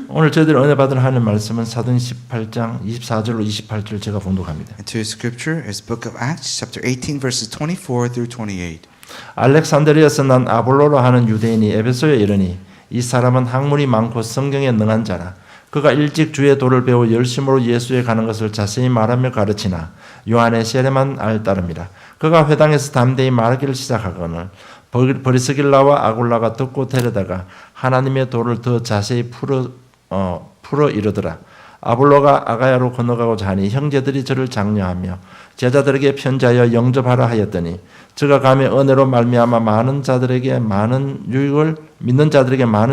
오늘 저희들 은혜 받을 하는 말씀은 사도행 18장 24절로 28절 제가 봉독합니다. And today's scripture is Book of Acts, chapter 18, verses 24 through 28. 알렉산드리아에서 난 아볼로라 하는 유대인이 에베소에 이르니 이 사람은 학문이 많고 성경에 능한 자라. 그가 일찍 주의 도를 배워 열심으로 예수에 가는 것을 자세히 말하며 가르치나 요한의 세례만 알 따름이라. 그가 회당에서 담대히 말하기를 시작하거늘 브리스길라와 아굴라가 듣고 데려다가 하나님의 도를 더 자세히 풀어 이르더라. 아볼로가 아가야로 건너가고자 하니 형제들이 저를 장려하며 제자들에게 편지하여 영접하라 하였더니 저가 감히 은혜로 말미암아 믿는 자들에게 많은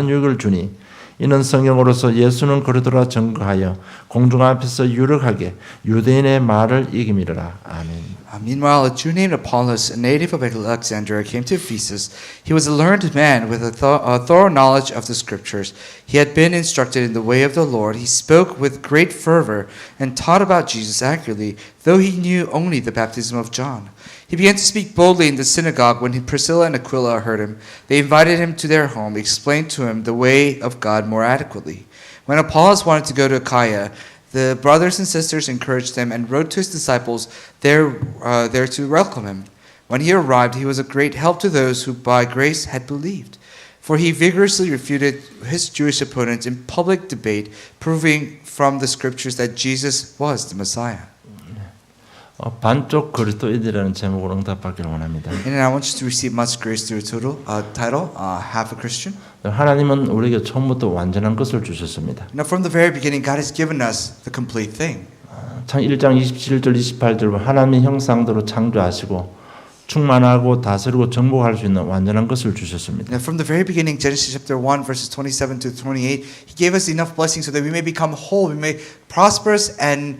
유익을 주니 이는 성령으로서 예수는 그러더라 증거하여 공중 앞에서 유력하게 유대인의 말을 이기미르라. 아멘. Meanwhile, a Jew named Apollos, a native of Alexandria, came to Ephesus. He was a learned man with a thorough knowledge of the Scriptures. He had been instructed in the way of the Lord. He spoke with great fervor and taught about Jesus accurately, though he knew only the baptism of John. He began to speak boldly in the synagogue. When Priscilla and Aquila heard him, they invited him to their home, explained to him the way of God more adequately. When Apollos wanted to go to Achaia, the brothers and sisters encouraged him and wrote to his disciples there to welcome him. When he arrived, he was a great help to those who by grace had believed. For he vigorously refuted his Jewish opponents in public debate, proving from the scriptures that Jesus was the Messiah. 반쪽 그리스도인이라는 제목으로 응답받기를 원합니다. And I want you to receive much grace through a title, Half a Christian. 하나님은 우리에게 처음부터 완전한 것을 주셨습니다. Now, from the very beginning, God has given us the complete thing. 창 1장 27절 28절 하나님의 형상대로 창조하시고 충만하고 다스리고 정복할 수 있는 완전한 것을 주셨습니다. Now, from the very beginning, Genesis chapter 1, verses 27 to 28, He gave us enough blessings so that we may become whole, we may prosperous and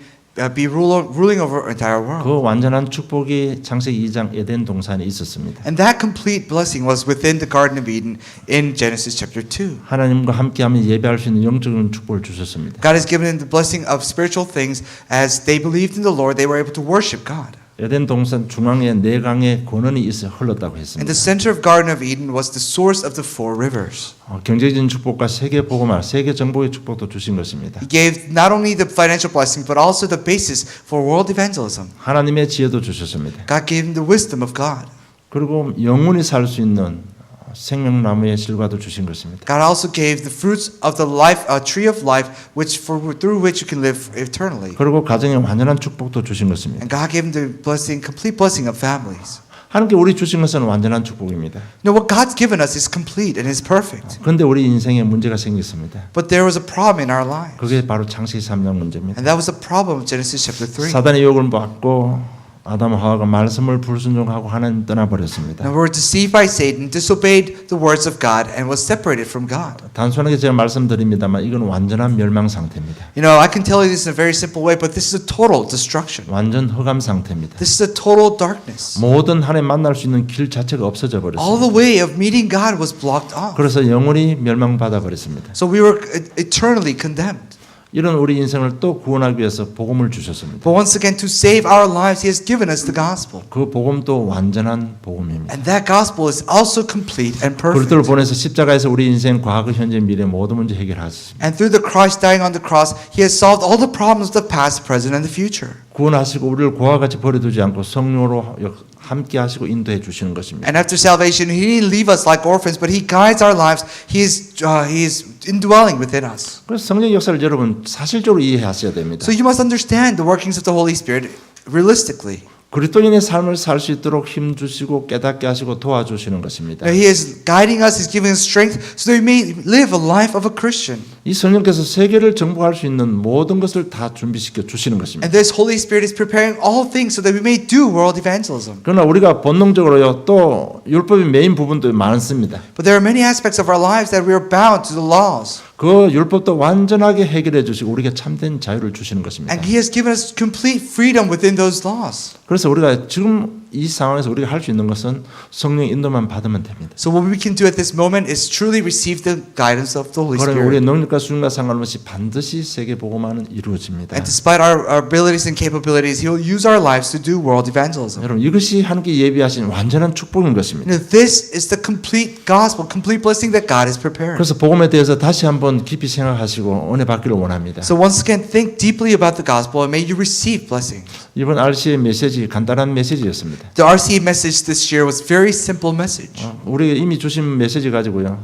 be ruling over entire world. 그 완전한 축복이 창세기 2장 에덴 동산에 있었습니다. And that complete blessing was within the Garden of Eden in Genesis chapter 2. 하나님과 함께하면 예배할 수 있는 영적인 축복을 주셨습니다. God has given them the blessing of spiritual things. As they believed in the Lord, they were able to worship God. 에덴 동산 중앙에 네 강의 권원이 있어 흘렀다고 And 했습니다. the center of Garden of Eden was the source of the four rivers. 경제적인 축복과 세계 복음화, 세계 정복의 축복도 주신 것입니다. He gave not only the financial blessing, but also the basis for world evangelism. 하나님의 지혜도 주셨습니다. God gave him the wisdom of God. 그리고 영원히 살 수 있는 생명나무의 실과도 주신 것입니다. God also gave the fruits of the life, tree of life, through which you can live eternally. 그리고 가정에 완전한 축복도 주신 것입니다. And God gave him the blessing, complete blessing of families. 하나님께 우리 주신 것은 완전한 축복입니다. Now, what God's given us is complete and is perfect. 그런데 우리 인생에 문제가 생겼습니다. But there was a problem in our lives. 그게 바로 창세기 3장 문제입니다. And that was the problem of Genesis chapter 3. 사단의 유혹을 받고 아담과 하와가 말씀을 불순종하고 하나님 떠나버렸습니다. Now we were deceived by Satan, disobeyed the words of God, and was separated from God. 단순하게 제가 말씀드립니다만 이건 완전한 멸망 상태입니다. You know, I can tell you this in a very simple way, but this is a total destruction. 완전 흑암 상태입니다. This is a total darkness. 모든 하나님 만날 수 있는 길 자체가 없어져 All 버렸습니다. the way of meeting God was blocked off. 그래서 영원히 멸망받아 버렸습니다. So we were eternally condemned. 이런 우리 인생을 또 구원하기 위해서 복음을 주셨습니다. But once again, to save our lives, He has given us the gospel. 그 복음도 완전한 복음입니다. And that gospel is also complete and perfect. 그리스도를 보내서 십자가에서 우리 인생 과거, 현재, 미래 모든 문제 해결하셨습니다. And through the Christ dying on the cross, He has solved all the problems of the past, present, and the future. 구원하시고 우리를 고와 같이 버려두지 않고 성령으로 함께 하시고 인도해 주시는 것입니다. And after salvation, He didn't leave us like orphans, but He guides our lives. He is indwelling within us. 그래서 성령 역사를 여러분 사실적으로 이해하셔야 됩니다. So you must understand the workings of the Holy Spirit realistically. 그리스도인의 삶을 살 수 있도록 힘 주시고 깨닫게 하시고 도와주시는 것입니다. He is guiding us, He's giving us strength so that we may live a life of a Christian. 이 성령께서 세계를 정복할 수 있는 모든 것을 다 준비시켜 주시는 것입니다. And this Holy Spirit is preparing all things so that we may do world evangelism. 그러나 우리가 본능적으로요 또 율법의 메인 부분도 많습니다. But there are many aspects of our lives that we are bound to the laws. 그 율법도 완전하게 해결해 주시고 우리에게 참된 자유를 주시는 것입니다. And He has given us complete freedom within those laws. 그래서 우리가 지금 이 상황에서 우리가 할 수 있는 것은 성령 인도만 받으면 됩니다. So what we can do at this moment is truly receive the guidance of the Holy 그러면 우리의 Spirit. 능력과 수준과 상관없이 반드시 세계 복음화는 이루어집니다. And despite our abilities and capabilities, He will use our lives to do world evangelism. 여러분 이것이 하나님께 예비하신 완전한 축복인 것입니다. You know, this is the complete gospel, complete blessing that God has prepared. 그래서 복음에 대해서 다시 한번 깊이 생각하시고 은혜 받기를 원합니다. So once again, think deeply about the gospel and may you receive blessings. 이번 RC의 메시지 간단한 메시지였습니다. The RCA message this year was very simple message. 우리가 이미 주신 메시지 가지고요.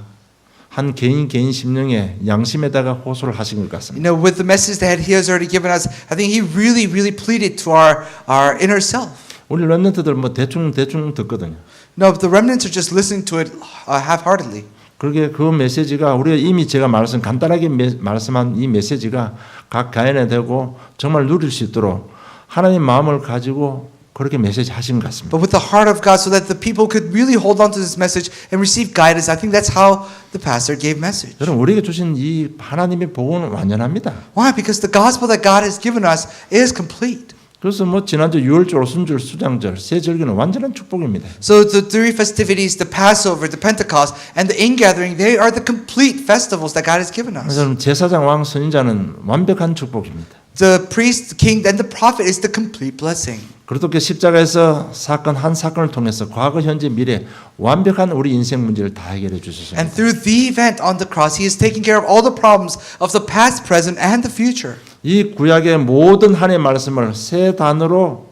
한 개인 심령의 양심에다가 호소를 하신 것 같습니다. You know, with the message that He has already given us, I think He really pleaded to our inner self. 우리 렘넌트들 뭐 대충 듣거든요. No, but the remnants are just listening to it half-heartedly. 그렇게 그 메시지가 우리가 이미 제가 간단하게 말씀한 이 메시지가 각 가연에 되고 정말 누릴 수 있도록 하나님 마음을 가지고 그렇게 메시지 하신 것 같습니다. But with the heart of God so that the people could really hold on to this message and receive guidance. I think that's how the pastor gave message. 여러분 우리에게 주신 이 하나님의 복음은 완전합니다. Why? Because the gospel that God has given us is complete. 그래서 뭐 지난주 유월절, 오순절, 수장절, 세 절기는 완전한 축복입니다. So the three festivities, the Passover, the Pentecost, and the ingathering, they are the complete festivals that God has given us. 그래서 제사장, 왕, 선지자는 완벽한 축복입니다. The priest, the king, and the prophet is the complete blessing. 그렇게 십자가에서 한 사건을 통해서 과거, 현재, 미래 완벽한 우리 인생 문제를 다 해결해 주셨습니다. And through the event on the cross, He is taking care of all the problems of the past, present, and the future. 이 구약의 모든 하나님의 말씀을 세 단어로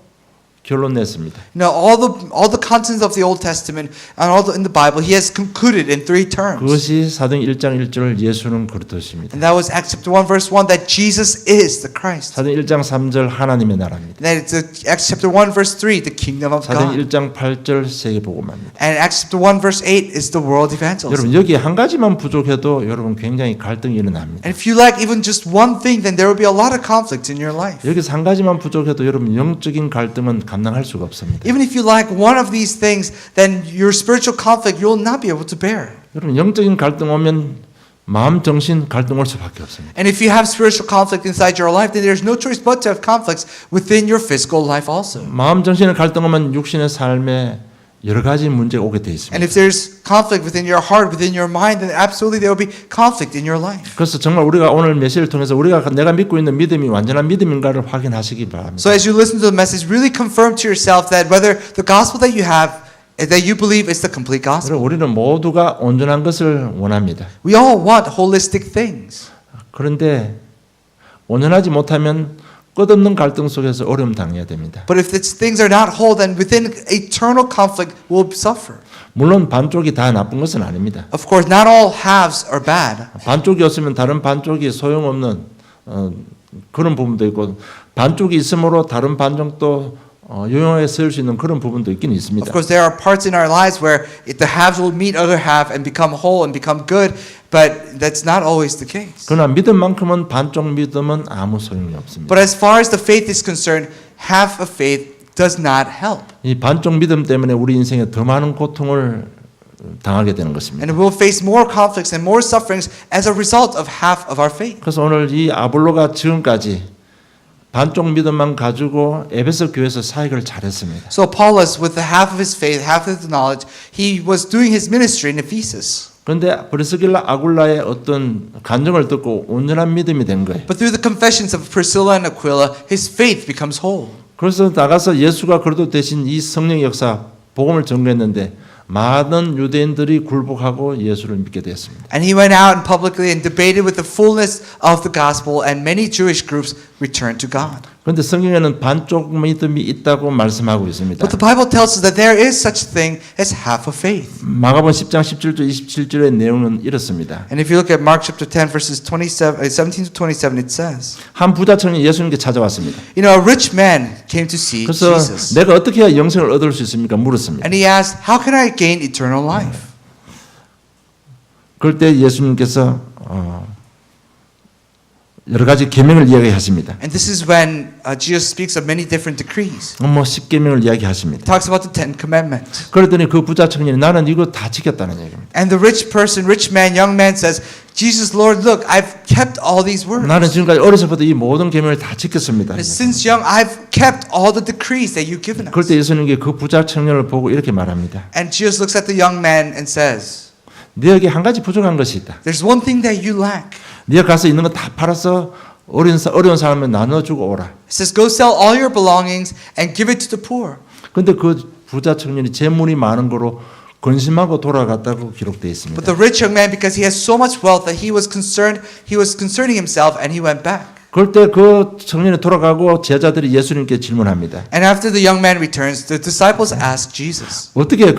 결론 냈습니다. Now, all the contents of the Old Testament and in the Bible, He has concluded in three terms. 그것이 사도행 1장 1절 예수는 그렇듯입니다. And that was Acts chapter 1 verse 1 that Jesus is the Christ. 사도행 1장 3절 하나님의 나라입니다. And that it's Acts chapter 1 verse 3 the kingdom of 사도행 God. 1장 8절 세계 복음화입니다. And Acts chapter 1 verse 8 is the world evangelism. 여러분 여기 한 가지만 부족해도 여러분 굉장히 갈등이 일어납니다. And if you lack even just one thing, then there will be a lot of conflict in your life. 여기서 한 가지만 부족해도 여러분 영적인 갈등은 감당할 수가 없습니다. Even if you lack one of these things, then your spiritual conflict you will not be able to bear. 여러분 영적인 갈등 오면 마음 정신 갈등 올 수밖에 없습니다. And if you have spiritual conflict inside your life, then there's no choice but to have conflicts within your physical life also. 마음 정신의 갈등 오면 육신의 삶에 여러 가지 문제가 오게 돼 있습니다. And if there's conflict within your heart, within your mind, then absolutely there will be conflict in your life. 그래서 정말 우리가 오늘 메시지를 통해서 내가 믿고 있는 믿음이 완전한 믿음인가를 확인하시기 바랍니다. So as you listen to the message, really confirm to yourself that whether the gospel that you have, that you believe is the complete gospel. 우리는 모두가 온전한 것을 원합니다. We all want holistic things. 그런데 온전하지 못하면 끝없는 갈등 속에서 어려움 당해야 됩니다. But if these things are not whole, then within eternal conflict we'll suffer. 물론 반쪽이 다 나쁜 것은 아닙니다. Of course, not all halves are bad. 반쪽이었으면 다른 반쪽이 소용없는 그런 부분도 있고 반쪽이 있으므로 다른 반쪽도 유용하게 쓰일 수 있는 그런 부분도 있긴 있습니다. Of course, there are parts in our lives where the halves will meet other half and become whole and become good, but that's not always the case. 그러나 믿음만큼은 반쪽 믿음은 아무 소용이 없습니다. But as far as the faith is concerned, half of faith does not help. 이 반쪽 믿음 때문에 우리 인생에 더 많은 고통을 당하게 되는 것입니다. And we'll face more conflicts and more sufferings as a result of half of our faith. 그래서 오늘 이 아볼로가 지금까지 반쪽 믿음만 가지고 에베소 교회에서 사역을 잘했습니다. So Apollos, with the half of his faith, half of his knowledge, he was doing his ministry in Ephesus. 그런데 브리스길라 아굴라의 어떤 간증을 듣고 온전한 믿음이 된 거예요. But through the confessions of Priscilla and Aquila, his faith becomes whole. 그래서 나가서 예수가 그리스도 대신 이 성령 역사 복음을 전거했는데 많은 유대인들이 굴복하고 예수를 믿게 되었습니다. And he went out and publicly and debated with the fullness of the gospel, and many Jewish groups returned to God. 그런데 성경에는 반쪽 믿음이 있다고 말씀하고 있습니다. But the Bible tells us that there is such a thing as half of faith. 마가복음 10장 17절 27절의 내용은 이렇습니다. And if you look at Mark chapter 10 verses 17 to 27, it says, 한 부자 청년이 예수님께 찾아왔습니다. you know, a rich man came to see 그래서 Jesus. 내가 어떻게 해야 영생을 얻을 수 있습니까? 물었습니다. And he asked, how can I gain eternal life? 그럴 때 예수님께서 여러 가지 계명을 이야기하십니다. And this is when Jesus speaks of many different decrees. 뭐 10계명을 이야기하십니다. Talks about the 10 commandments. 그랬더니 그 부자 청년이 나는 이거 다 지켰다는 얘기입니다. And the rich person, rich man, young man says, Jesus, Lord, look, I've kept all these words. 나는 지금까지 어려서부터 이 모든 계명을 다 지켰습니다. And since young, I've kept all the decrees that you've given 그럴 us. 때 예수님께 그 부자 청년을 보고 이렇게 말합니다. And Jesus looks at the young man and says, 너에게 한 가지 부족한 것이 있다. there's one thing that you lack. 네가 가서 있는 거 다 팔아서 어려운 사람을 나눠주고 오라. It says, go sell all your belongings and give it to the poor. 근데 그 부자 청년이 재물이 많은 거로 근심하고 돌아갔다고 기록되어 있습니다. But the rich young man, because he has so much wealth that he was concerning himself and he went back. 그럴 때 그 청년이 돌아가고 제자들이 예수님께 질문합니다. And after the young man returns, the disciples ask Jesus 어떻게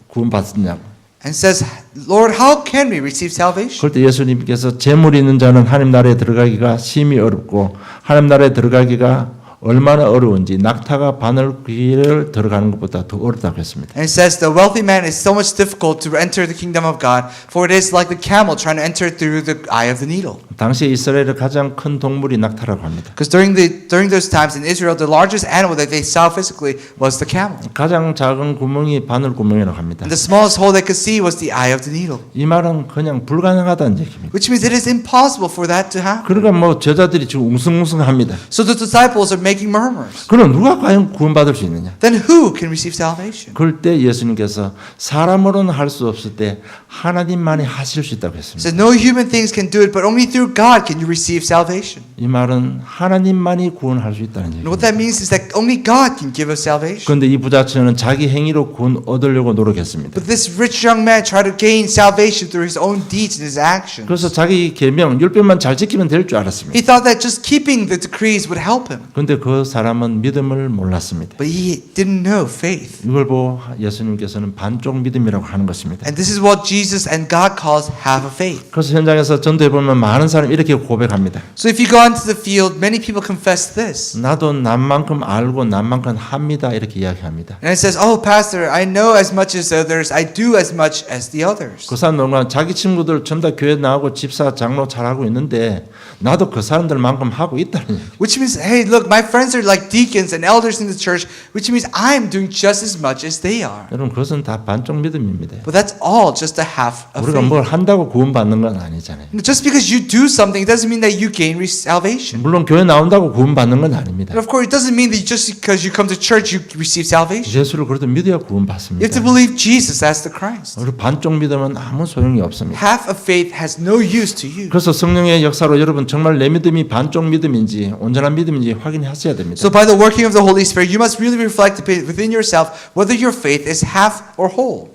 구원받았냐고. and says, Lord, how can we receive salvation? 그럴 때 예수님께서 재물이 있는 자는 하나님 나라에 들어가기가 심히 어렵고 하나님 나라에 들어가기가 얼마나 어려운지 낙타가 바늘귀를 들어가는 것보다 더 어렵다고 했습니다. And it says the wealthy man is so much difficult to enter the kingdom of God, for it is like the camel trying to enter through the eye of the needle. 당시 이스라엘의 가장 큰 동물이 낙타라고 합니다. Because during those times in Israel, the largest animal that they saw physically was the camel. 가장 작은 구멍이 바늘 구멍이라고 합니다. And the smallest hole they could see was the eye of the needle. 이 말은 그냥 불가능하다는 얘기입니다. Which means it is impossible for that to happen. 그러니까 뭐 제자들이 지금 웅성웅성합니다. So the disciples are making murmurs. 그럼 누가 과연 구원받을 수 있느냐? Then who can receive salvation? 그럴 때 예수님께서 사람으로는 할 수 없을 때 하나님만이 하실 수 있다고 It 했습니다. says no human things can do it, but only through God can you receive salvation. 이 말은 하나님만이 구원할 수 있다는 And what 얘기입니다. that means is that only God can give us salvation. 그런데 이 부자처는 자기 행위로 구원 얻으려고 노력했습니다. But this rich young man tried to gain salvation through his own deeds and his actions. 그래서 자기 계명 10배만 잘 지키면 될 줄 알았습니다. He thought that just keeping the decrees would help him. 그런데 그 사람은 믿음을 몰랐습니다. But he didn't know faith. 이걸 보고 예수님께서는 반쪽 믿음이라고 하는 것입니다. And this is what Jesus and God calls half a faith. 그래서 현장에서 전도해 보면 많은 사람이 이렇게 고백합니다. So if you go into the field, many people confess this. 나도 남만큼 알고 남만큼 합니다. 이렇게 이야기합니다. And it says, oh, pastor, I know as much as others. I do as much as the others. 그 사람들은 자기 친구들 전부 다 교회 나오고 집사 장로 잘하고 있는데 나도 그 사람들만큼 하고 있다는 얘기. Which means, hey, look, my friends are like deacons and elders in the church, which means I'm doing just as much as they are. 여러분 그것은 다 반쪽 믿음입니다. But that's all just a half of 우리가 faith. 뭘 한다고 구원받는 건 아니잖아요. Just because you do something doesn't mean that you gain salvation. 물론 교회 나온다고 구원받는 건 아닙니다. And of course, it doesn't mean that just because you come to church, you receive salvation. 예수를 그래도 믿어야 You have 구원받습니다. to believe Jesus as the Christ. 우리 반쪽 믿음은 아무 소용이 없습니다. Half of faith has no use to you. 그래서 성령의 역사로 여러분 정말 내 믿음이 반쪽 믿음인지 온전한 믿음인지 확인하셔야 됩니다. So by the working of the Holy Spirit, you must really reflect within yourself whether your faith is half or whole.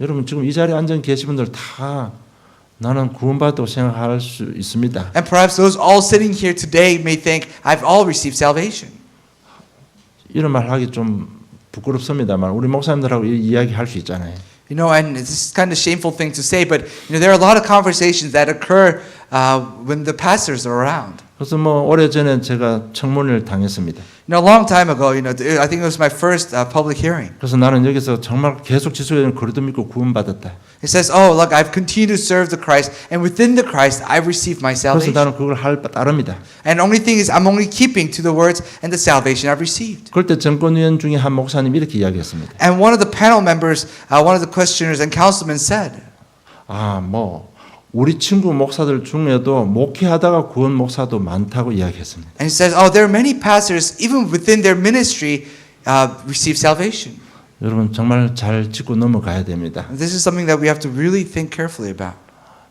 여러분 지금 이 자리에 앉아 계신 분들 다 나는 구원받았다고 생각할 수 있습니다. And perhaps those all sitting here today may think, I've all received salvation. 이런 말 하기 좀 부끄럽습니다만 우리 목사님들하고 이야기할 수 있잖아요. You know, and this is kind of shameful thing to say, but there are a lot of conversations that occur when the pastors are around. 그래서 뭐 오래전에 제가 청문회를 당했습니다. A long time ago, I think it was my first public hearing. 그래서 나는 여기서 정말 계속 지속적인 그리도 믿고 구원받았다. It says, oh, look, I've continued to serve the Christ, and within the Christ, I've received my 그래서 salvation. 나는 그걸 따릅니다. And the only thing is, I'm only keeping to the words and the salvation I've received. 그럴 때 정권위원 중에 한 목사님이 이렇게 이야기했습니다. And one of the panel members, one of the questioners and councilmen said, 우리 친구 목사들 중에도 목회하다가 구원 목사도 많다고 이야기했습니다. and he says, oh, there are many pastors, even within their ministry, receive salvation. 여러분 정말 잘 짚고 넘어가야 됩니다. And this is something that we have to really think carefully about.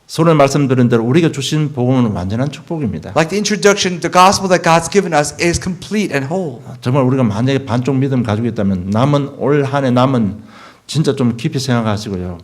서로 말씀드린 대로 우리가 주신 복음은 완전한 축복입니다. Like the introduction, the gospel that God's given us is complete and whole. 정말 우리가 만약에 반쪽 믿음 가지고 있다면 올 한 해 남은 진짜 좀 깊이 생각하시고요.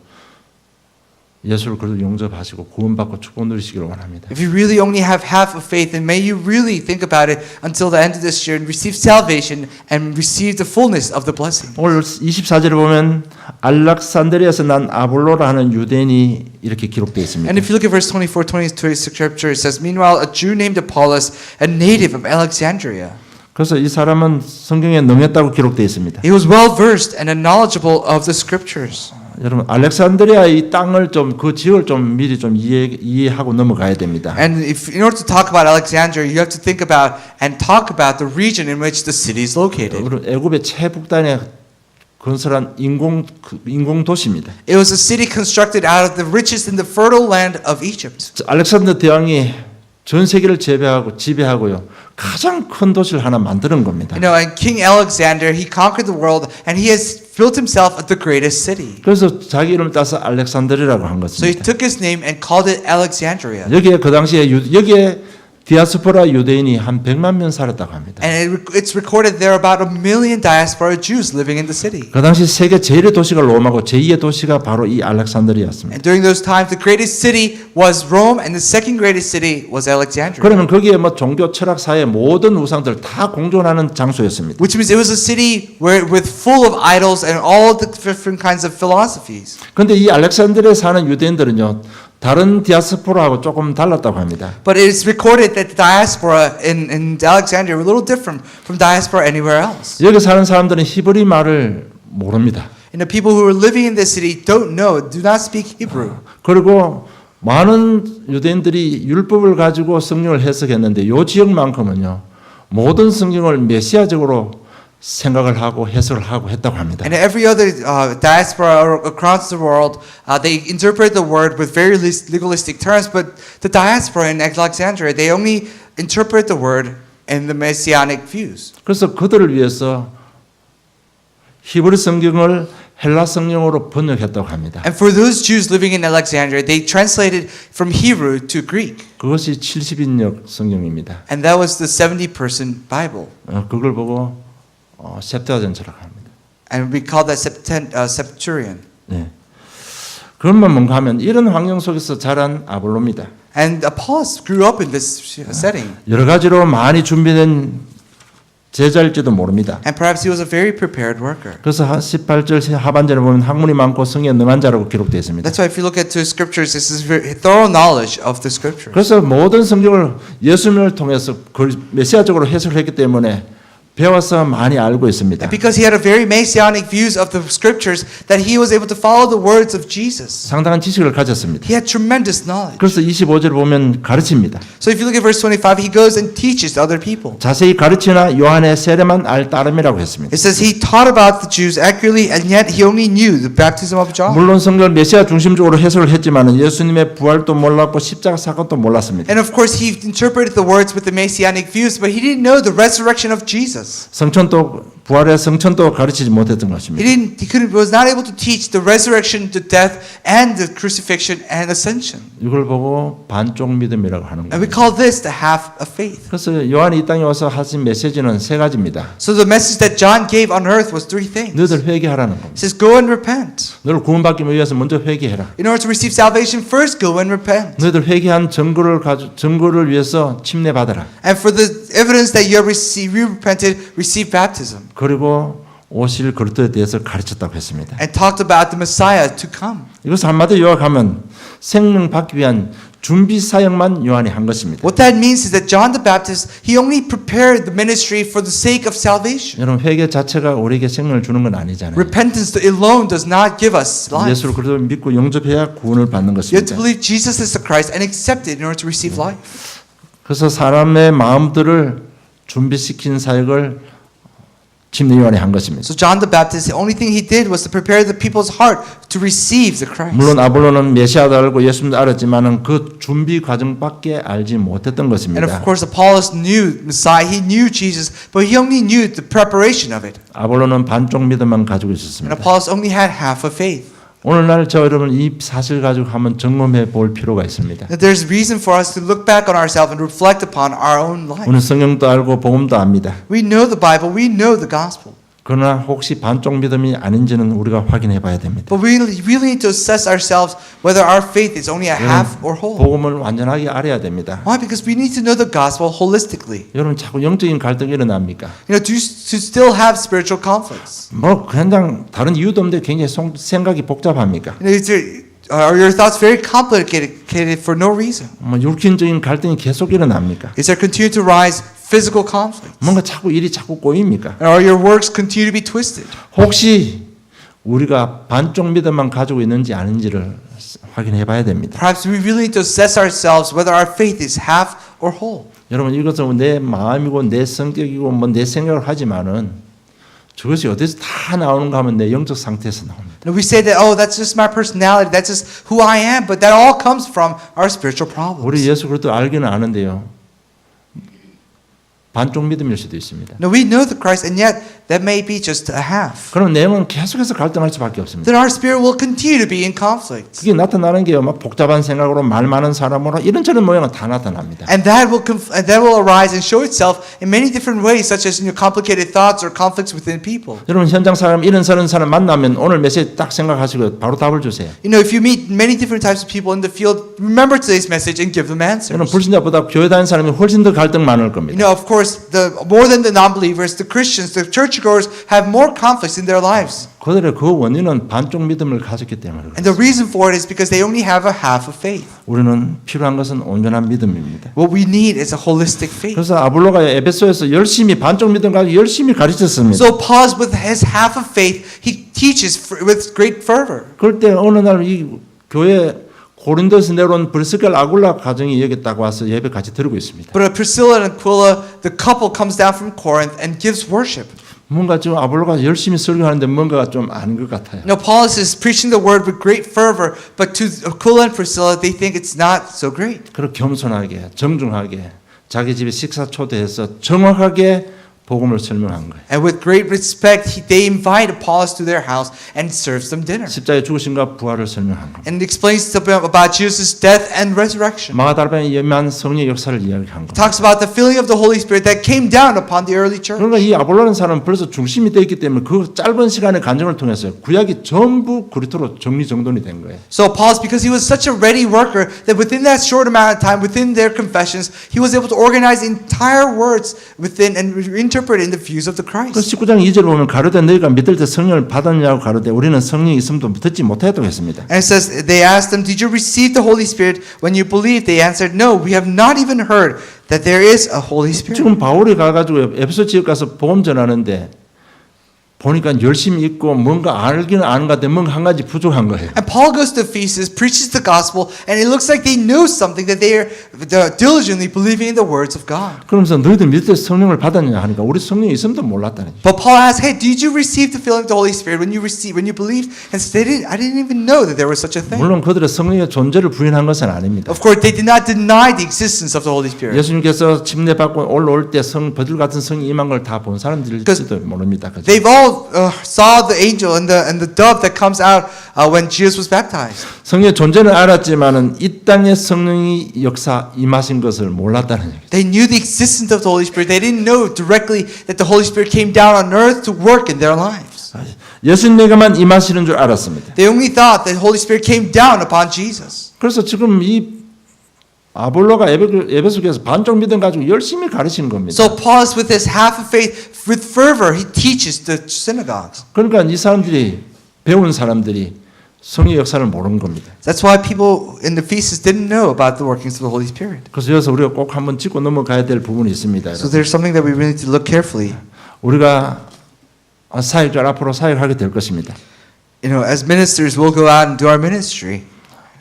예수를 그래도 용접하시고 구원받고 축복 누리시기를 원합니다. If you really only have half of faith, then may you really think about it until the end of this year and receive salvation and receive the fullness of the blessing. 오늘 24절에 보면 알렉산드리아에서 난 아볼로라 하는 유대인이 이렇게 기록되어 있습니다. And if you look at verse 24, 26 scripture, it says, meanwhile, a Jew named Apollos, a native of Alexandria. 그래서 이 사람은 성경에 능했다고 기록되어 있습니다. He was well versed and knowledgeable of the scriptures. 여러분 알렉산드리아의 이 땅을 좀 그 지역을 좀 미리 좀 이해하고 넘어가야 됩니다. And in order to talk about Alexandria, you have to think about and talk about the region in which the city is located. 애굽의 최북단에 건설한 인공 도시입니다. It was a city constructed out of the richest and the fertile land of Egypt. 알렉산더 대왕이 전 세계를 지배하고요. 가장 큰 도시를 하나 만드는 겁니다. You know, and King Alexander, he conquered the world and he has built himself the greatest city. 그래서 자기 이름을 따서 알렉산드리라고 한 So he 것입니다. took his name and called it Alexandria. 여기에 그 당시에 여기에 디아스포라 유대인이 한 100만 명 살았다고 합니다. And it's recorded there are about 1 million diaspora Jews living in the city. 그 당시 세계 제1의 도시가 로마고 제2의 도시가 바로 이 알렉산드리아였습니다. And during those times, the greatest city was Rome, and the second greatest city was Alexandria. 그러면 거기에 뭐 종교, 철학, 사회 모든 우상들 다 공존하는 장소였습니다. Which means it was a city where with full of idols and all the different kinds of philosophies. 그런데 이 알렉산드리아에 사는 유대인들은요, 다른 디아스포라하고 조금 달랐다고 합니다. But it is recorded that the diaspora in Alexandria were a little different from diaspora anywhere else. 여기 사는 사람들은 히브리 말을 모릅니다. And the people who are living in this city don't know, do not speak Hebrew. 그리고 많은 유대인들이 율법을 가지고 성경을 해석했는데 이 지역만큼은요, 모든 성경을 메시아적으로 생각을 하고 해석을 하고 했다고 합니다. And every other diaspora across the world, they interpret the word with very legalistic terms, but the diaspora in Alexandria, they only interpret the word in the messianic views. 그래서 그들을 위해서 히브리 성경을 헬라 성경으로 번역했다고 합니다. And for those Jews living in Alexandria, they translated from Hebrew to Greek. 그것이 70인역 성경입니다. And that was the 70-person Bible. 그걸 보고 septuagint라고 합니다. And we call that Septuagint. 네. 그것만 뭔가 하면 이런 환경 속에서 자란 아볼로입니다. And Apollos grew up in this setting. 여러 가지로 많이 준비된 제자일지도 모릅니다. And perhaps he was a very prepared worker. 그래서 18절 하반절에 보면 학문이 많고 성에 능한 자라고 기록되어 있습니다. That's why if you look at the scriptures, this is very thorough knowledge of the scriptures. 그래서 모든 성경을 예수님을 통해서 메시아적으로 해석을 했기 때문에 배워서 많이 알고 있습니다. And because he had a very messianic views of the scriptures, that he was able to follow the words of Jesus. 상당한 지식을 가졌습니다. He had tremendous knowledge. 그래서 25절을 보면 가르칩니다. So if you look at verse 25, he goes and teaches other people. 자세히 가르치나 요한의 세례만 알 따름이라고 했습니다. It says he taught about the Jews accurately, and yet he only knew the baptism of John. 물론 성경을 메시아 중심적으로 해석을 했지만 예수님의 부활도 몰랐고 십자가 사건도 몰랐습니다. And of course he interpreted the words with the messianic views, but he didn't know the resurrection of Jesus. 성천도 부활의 성천도 가르치지 못했던 것입니다. Was not able to teach the resurrection, the death, and the crucifixion and ascension. 이걸 보고 반쪽 믿음이라고 하는 And we 겁니다. call this the half of faith. 그래서 요한이 이 땅에 와서 하신 메시지는 세 가지입니다. So the message that John gave on earth was three things. 너희들 회개하라는 겁니다. He says, go and repent. 너를 구원받기 위해서 먼저 회개해라. In order to receive salvation, first go and repent. 너희들 회개한 증거를 위해서 침례받아라. And for the evidence that you have received, you repented, receive baptism. 그리고 오실 그리스도에 대해서 가르쳤다고 했습니다. And talked about the Messiah to come. 이것을 한마디로 요약하면 생명 받기 위한 준비 사역만 요한이 한 것입니다. What that means is that John the Baptist, he only prepared the ministry for the sake of salvation. 여러분 회개 자체가 우리에게 생명을 주는 건 아니잖아요. Repentance alone does not give us life. 예수를 그리스도 믿고 영접해야 구원을 받는 You have to 것입니다. believe Jesus is the Christ and accept it in order to receive life. 그래서 사람의 마음들을 준비시킨 사역을 침례 요한이 한 것입니다. So John the Baptist, the only thing he did was to prepare the people's heart to receive the Christ. 물론 아볼로는 메시아도 알고 예수님도 알았지만은 그 준비 과정밖에 알지 못했던 And 것입니다. of course Apollos knew Messiah, he knew Jesus, but he only knew the preparation of it. 아볼로는 반쪽 믿음만 가지고 And 있었습니다. Apollos only had half of faith. 오늘날 저 여러분 이 사실 가지고 한번 점검해 볼 필요가 있습니다. That there's reason for us to look back on ourselves and reflect upon our own life. 우리는 성경도 알고 복음도 압니다. We know the Bible, we know the gospel. 그러나 혹시 반쪽 믿음이 아닌지는 우리가 확인해 봐야 됩니다. But we really need to assess ourselves whether our faith is only a half or whole. 복음을 완전하게 알아야 됩니다. Why? Because we need to know the gospel holistically. 여러분 자꾸 영적인 갈등이 일어납니까? You know, to still have spiritual conflicts. 뭐 그냥 다른 이유도 없는데 굉장히 생각이 복잡합니까? You know, are your thoughts very complicated for no reason? 뭐 육신적인 갈등이 계속 일어납니까? Is there continue to rise physical conflicts? 뭔가 자꾸 일이 자꾸 꼬입니까? Or are your works continue to be twisted? 혹시 우리가 반쪽 믿음만 가지고 있는지 아닌지를 확인해 봐야 됩니다. Perhaps we really need to assess ourselves whether our faith is half or whole. 여러분 이것은 내 마음이고 내 성격이고 뭐 내 생각을 하지만은 저것이 어디서 다 나오는가 하면 내 영적 상태에서 나옵니다. And we say that, oh, that's just my personality, that's just who I am, but that all comes from our spiritual problems. 우리 예수 그리스도 알기는 아는데요. 반쪽 믿음일 수도 있습니다. Now we know the Christ, and yet that may be just a half. 그럼 내용은 계속해서 갈등할 수밖에 없습니다. Then our spirit will continue to be in conflict. 그게 나타나는 게요. 막 복잡한 생각으로 말 많은 사람으로 이런저런 모양은 다 나타납니다. And that will arise and show itself in many different ways, such as complicated thoughts or conflicts within people. 여러분 현장 사람 이런 저런 사람 만나면 오늘 메시지 딱 생각하시고 바로 답을 주세요. If you meet many different types of people in the field, remember today's message and give them answers. 여러분 불신자보다 교회 다니는 사람이 훨씬 더 갈등 많을 겁니다. Of course, more than the non-believers, the Christians, the churchgoers have more conflicts in their lives. 그들의 그 원인은 반쪽 믿음을 가졌기 때문에 And the reason for it is because they only have a half of faith. 우리는 필요한 것은 온전한 믿음입니다. What we need is a holistic faith. 그래서 아볼로가 에베소에서 열심히 반쪽 믿음 가지고 열심히 가르쳤습니다. So Paul, with his half of faith, he teaches with great fervor. 그럴 때 어느 날 이 교회 고린도에서 내려온 브리스겔 아굴라 가정이 여기 딱 와서 예배 같이 드리고 있습니다. But Priscilla and Aquila, the couple, comes down from Corinth and gives worship. 뭔가 좀 아볼로가 열심히 설교하는데 뭔가가 좀 아닌 것 같아요. Paul is preaching the word with great fervor, but to Aquila and Priscilla, they think it's not so great. 그렇게 겸손하게 정중하게 자기 집에 식사 초대해서 정확하게 복음을 설명한 거예요. And with great respect, they invite Apollos to their house and serves them dinner. 십자가의 죽으심과 부활을 설명한 겁니다. And explains to them about Jesus' death and resurrection. 마가다락방에 임한 성령의 역사를 이야기한 겁니다. Talks about the filling of the Holy Spirit that came down upon the early church. 그러니까 이 아볼로라는 사람은 벌써 중심이 되어 있기 때문에 그 짧은 시간의 간증을 통해서 구약이 전부 그리스도로 정리정돈이 된 거예요. So Apollos, because he was such a ready worker, that within that short amount of time, within their confessions, he was able to organize entire words within and interpret in the views of the 그 Christ. 19장 2절 보면 가르되 너희가 믿을 때 성령을 받았냐고 가르되 우리는 성령이 있음도 듣지 못했다고 했습니다. And it says, they asked them, did you receive the Holy Spirit when you believed? They answered, no, we have not even heard that there is a Holy Spirit. 지금 바울이 가가지고 에베소 지역 가서 복음 전하는데 보니까 열심히 읽고 뭔가 알기는 아는 것 같은데 뭔가 한 가지 부족한 거예요. And Paul goes to Ephesus, preaches the gospel, and it looks like they know something, that they're diligently believing in the words of God. 그러면서 너희들 믿을 때 성령을 받았냐 하니까 우리 성령이 있음도 몰랐다는 거예요. But Paul asks, hey, did you receive the filling of the Holy Spirit when you believed? And they didn't, I didn't even know that there was such a thing. 물론 그들의 성령의 존재를 부인한 것은 아닙니다. Of course, they did not deny the existence of the Holy Spirit. 예수님께서 침례받고 올라올 때 버들 같은 성이 임한 걸 다 본 사람들일지도 모릅니다. 그죠? They've all saw the angel and the dove that comes out when Jesus was baptized. 성령의 존재는 알았지만은 이 땅에 성령이 역사 임하신 것을 몰랐다는 얘기죠. They knew the existence of the Holy Spirit. They didn't know directly that the Holy Spirit came down on earth to work in their lives. 예수님에게만 임하시는 줄 알았습니다. They only thought that the Holy Spirit came down upon Jesus. 그래서 지금 이 아볼로가 에베소에서 반쪽 믿음 가지고 열심히 가르치는 겁니다. So Paul, with his half of faith, with fervor, he teaches the synagogues. 그러니까 이 사람들이 배운 사람들이 성령의 역사를 모르는 겁니다. That's why people in the Ephesus didn't know about the workings of the Holy Spirit. 그래서 여기서 우리가 꼭 한번 짚고 넘어가야 될 부분이 있습니다. So there's something that we really need to look carefully. 우리가 사역자 앞으로 사역하게 될 것입니다. As ministers, we'll go out and do our ministry.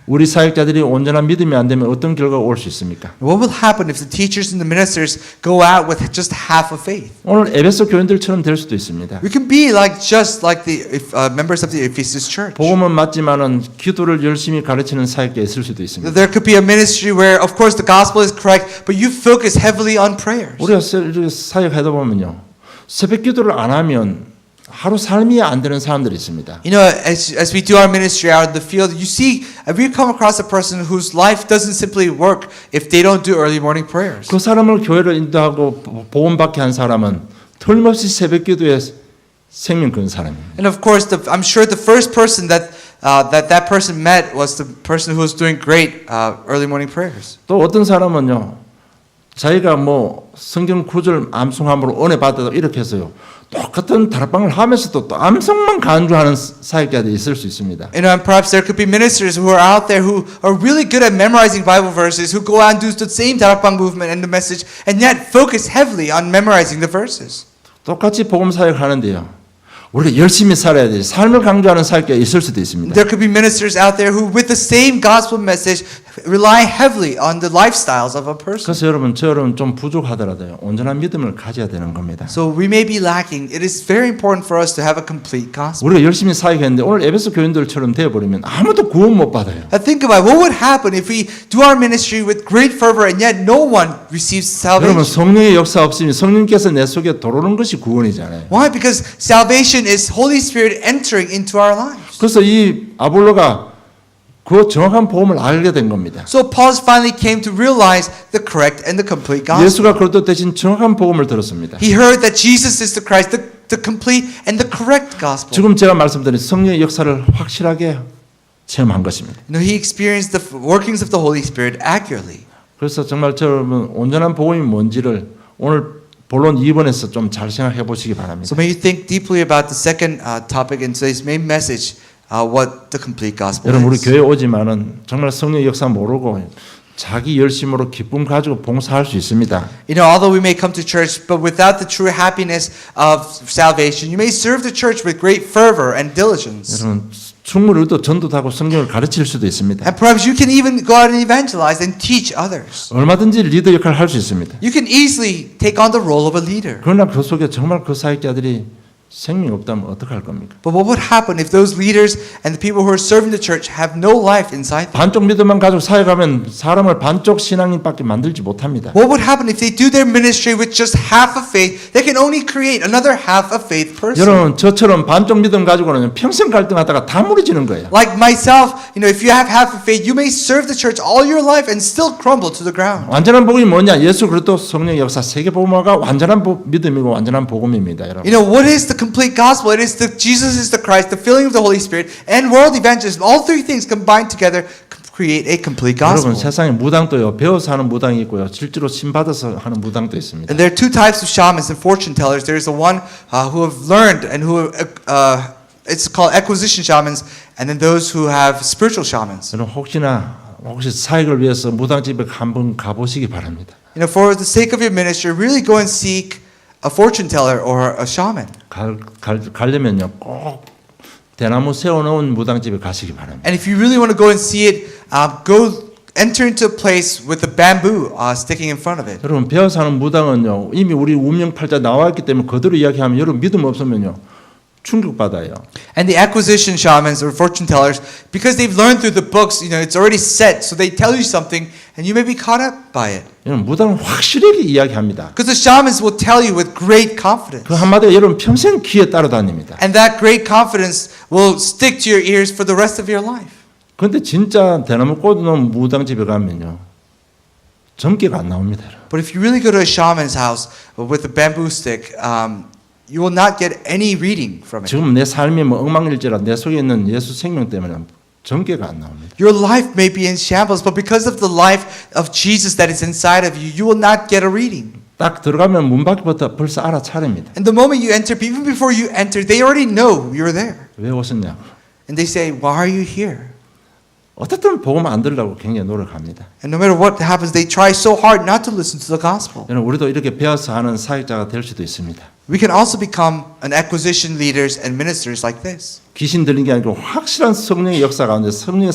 우리 사역자들이 온전한 믿음이 안 되면 어떤 결과가 올 수 있습니까? What will happen if the teachers and the ministers go out with just half of faith? 오늘 에베소 교인들처럼 될 수도 있습니다. We can be just like the members of the Ephesus church. 복음은 맞지만은 기도를 열심히 가르치는 사역자 있을 수도 있습니다. There could be a ministry where, of course, the gospel is correct, but you focus heavily on prayers. 우리가 사역하다 보면요, 새벽 기도를 안 하면 하루 삶이 안 되는 사람들이 있습니다. As we do our ministry out in the field, you see, we come across a person whose life doesn't simply work if they don't do early morning prayers. 그 사람을 교회를 인도하고 복음받게 한 사람은 틀림없이 새벽 기도에 생명 건 사람입니다. And of course, I'm sure the first person that person met was the person who was doing great early morning prayers. 또 어떤 사람은요, 자기가 뭐 성경 구절 암송함으로 은혜 받았다 이렇게 해서요, 똑같은 다락방을 하면서도 또 암송만 간주하는 사역자들이 있을 수 있습니다. And perhaps there could be ministers who are out there who are really good at memorizing Bible verses, who go out and do the same 다락방 movement and the message, and yet focus heavily on memorizing the verses. 똑같이 복음 사역하는데요, 우리가 열심히 살아야 돼. 삶을 강조하는 사역자가 있을 수도 있습니다. There could be ministers out there who, with the same gospel message, rely heavily on the lifestyles of a person. 그래서 여러분, 저 여러분 좀 부족하더라도요. 온전한 믿음을 가져야 되는 겁니다. So we may be lacking. It is very important for us to have a complete gospel. 우리가 열심히 사역했는데 오늘 에베소 교인들처럼 되어버리면 아무도 구원 못 받아요. Now think about what would happen if we do our ministry with great fervor and yet no one receives 여러분, salvation. 성령의 역사 없으면 성령께서 내 속에 들어오는 것이 구원이잖아요. Why? Because salvation is Holy Spirit entering into our lives. 그래서 이 아볼로가 그 정확한 복음을 알게 된 겁니다. So Paul finally came to realize the correct and the complete gospel. 예수가 그리스도 대신 정확한 복음을 들었습니다. He heard that Jesus is the Christ, the complete and the correct gospel. 지금 제가 말씀드린 성령의 역사를 확실하게 체험한 것입니다. You know, he experienced the workings of the Holy Spirit accurately. 그래서 정말 여러분 온전한 복음이 뭔지를 오늘 본론 2번에서 좀 잘 생각해 보시기 바랍니다. So may you think deeply about the second topic in today's main message, what the complete gospel 여러분 우리 is. 교회 오지만은 정말 성령의 역사 모르고 자기 열심으로 기쁨 가지고 봉사할 수 있습니다. You know, although we may come to church, but without the true happiness of salvation, you may serve the church with great fervor and diligence. 여러분 충분히 또 전도도 하고 성경을 가르칠 수도 있습니다. And perhaps you can even go out and evangelize and teach others. 얼마든지 리더 역할을 할 수 있습니다. You can easily take on the role of a leader. 그러나 그 속에 정말 그 사역자들이 생명이 없다면 어떡할 겁니까? But what would happen if those leaders and the people who are serving the church have no life inside them? 반쪽 믿음만 가지고 사역하면 사람을 반쪽 신앙인밖에 만들지 못합니다. What would happen if they do their ministry with just half of faith? They can only create another half of faith person. 여러분 저처럼 반쪽 믿음 가지고는 평생 갈등하다가 다 무너지는 거예요. Like myself, you know, if you have half of faith, you may serve the church all your life and still crumble to the ground. 완전한 복음이 뭐냐? 예수 그리스도 성령 역사 세계 복음화가 완전한 믿음이고 완전한 복음입니다, 여러분. You know, what is the complete gospel? It is the Jesus is the Christ, the filling of the Holy Spirit, and world evangelism. All three things combined together create a complete gospel. 여러분 세상에 무당도요. 배워서 하는 무당이 있고요. 실제로 신 받아서 하는 무당도 있습니다. And there are two types of shamans and fortune tellers. There is the one who have learned and who it's called acquisition shamans, and then those who have spiritual shamans. 여러분 혹시 사역을 위해서 무당집에 한번 가보시기 바랍니다. You know, for the sake of your ministry, really go and seek a fortune teller or a shaman. 가려면요 꼭 대나무 세워놓은 무당집에 가시기 바랍니다. And if you really want to go and see it, go enter into a place with the bamboo sticking in front of it. 여러분 배워서 하는 무당은요 이미 우리 운명팔자 나와있기 때문에 그대로 이야기하면 여러분 믿음 없으면요 충격받아요. And the acquisition shamans or fortune tellers, because they've learned through the books, you know, it's already set, so they tell you something, and you may be caught up by it. 여러분 무당은 확실하게 이야기합니다. Because the shamans will tell you with great confidence. 그 한마디로 여러분 평생 귀에 따라다닙니다. And that great confidence will stick to your ears for the rest of your life. 그런데 진짜 대나무 꽂아놓은 무당집에 가면요 점괘가 안 나옵니다. But if you really go to a shaman's house with a bamboo stick, you will not get any reading from it. 지금 내 삶이 뭐 엉망일지라 내 속에 있는 예수 생명 때문에 점괘가 안 나옵니다. Your life may be in shambles, but because of the life of Jesus that is inside of you, you will not get a reading. 딱 들어가면 문 밖부터 벌써 알아차립니다. And the moment you enter, even before you enter, they already know you're there. 왜 오셨냐? And they say, why are you here? 어떻든 복음 안 들으려고 굉장히 노력합니다. And no matter what happens, they try so hard not to listen to the gospel. 여러분 우리도 이렇게 배워서 하는 사역자가 될 수도 있습니다. We can also become an acquisition leaders and ministers like this. 귀신 들린 게 아니고 확실한 성령의 역사 가운데 성령에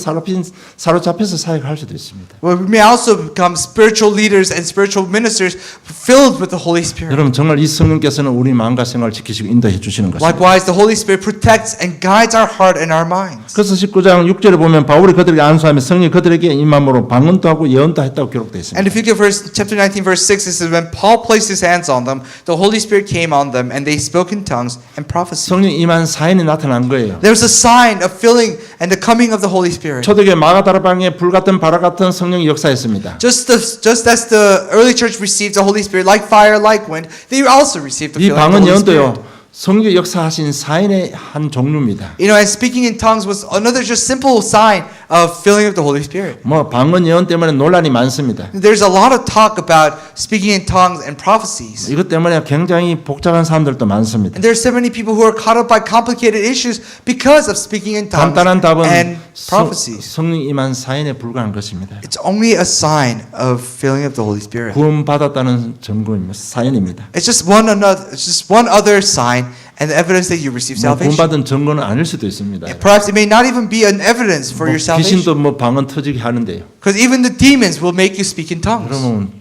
사로잡혀서 사역할 수도 있습니다. Well, we may also become spiritual leaders and spiritual ministers filled with the Holy Spirit. 여러분 정말 이 성령께서는 우리 마음과 생각을 지키시고 인도해 주시는 것입니다. Likewise, the Holy Spirit protects and guides our heart and our minds. 그래서 19장 6절에 보면 바울이 그들에게 안수하며 성령이 그들에게 임함으로 방언도 하고 예언도 했다고 기록되어 있습니다. And if you get chapter 19, verse 6, it says, when Paul placed his hands on them, the Holy Spirit came on them, and they spoke in tongues and prophesied. 성령 임한 사인이 나타난 거예요. There was a sign of filling and the coming of the Holy Spirit. 초대교회 마가다라방에 불 같은 바라 같은 성령이 역사했습니다. Just as the early church received the Holy Spirit like fire, like wind, they also received the 이 filling of the 방언 Holy Spirit. 예언도요. 성령 역사하신 사인의 한 종류입니다. You know, and speaking in tongues was another just simple sign of filling of the Holy Spirit. 뭐 방언 예언 때문에 논란이 많습니다. There's a lot of talk about speaking in tongues and prophecies. 이것 때문에 굉장히 복잡한 사람들도 많습니다. And there's so many people who are caught up by complicated issues because of speaking in tongues 간단한 답은 and prophecies. 성령 임한 사인에 불과한 것입니다. It's only a sign of filling of the Holy Spirit. 구원 받았다는 증거입니다. 사인입니다. It's just one other sign, and the evidence that you receive 뭐 salvation. 구원받은 증거는 아닐 수도 있습니다. Perhaps it may not even be an evidence for your salvation. 귀신도 뭐 방언 터지게 하는데요. Because even the demons will make you speak in tongues. 그러면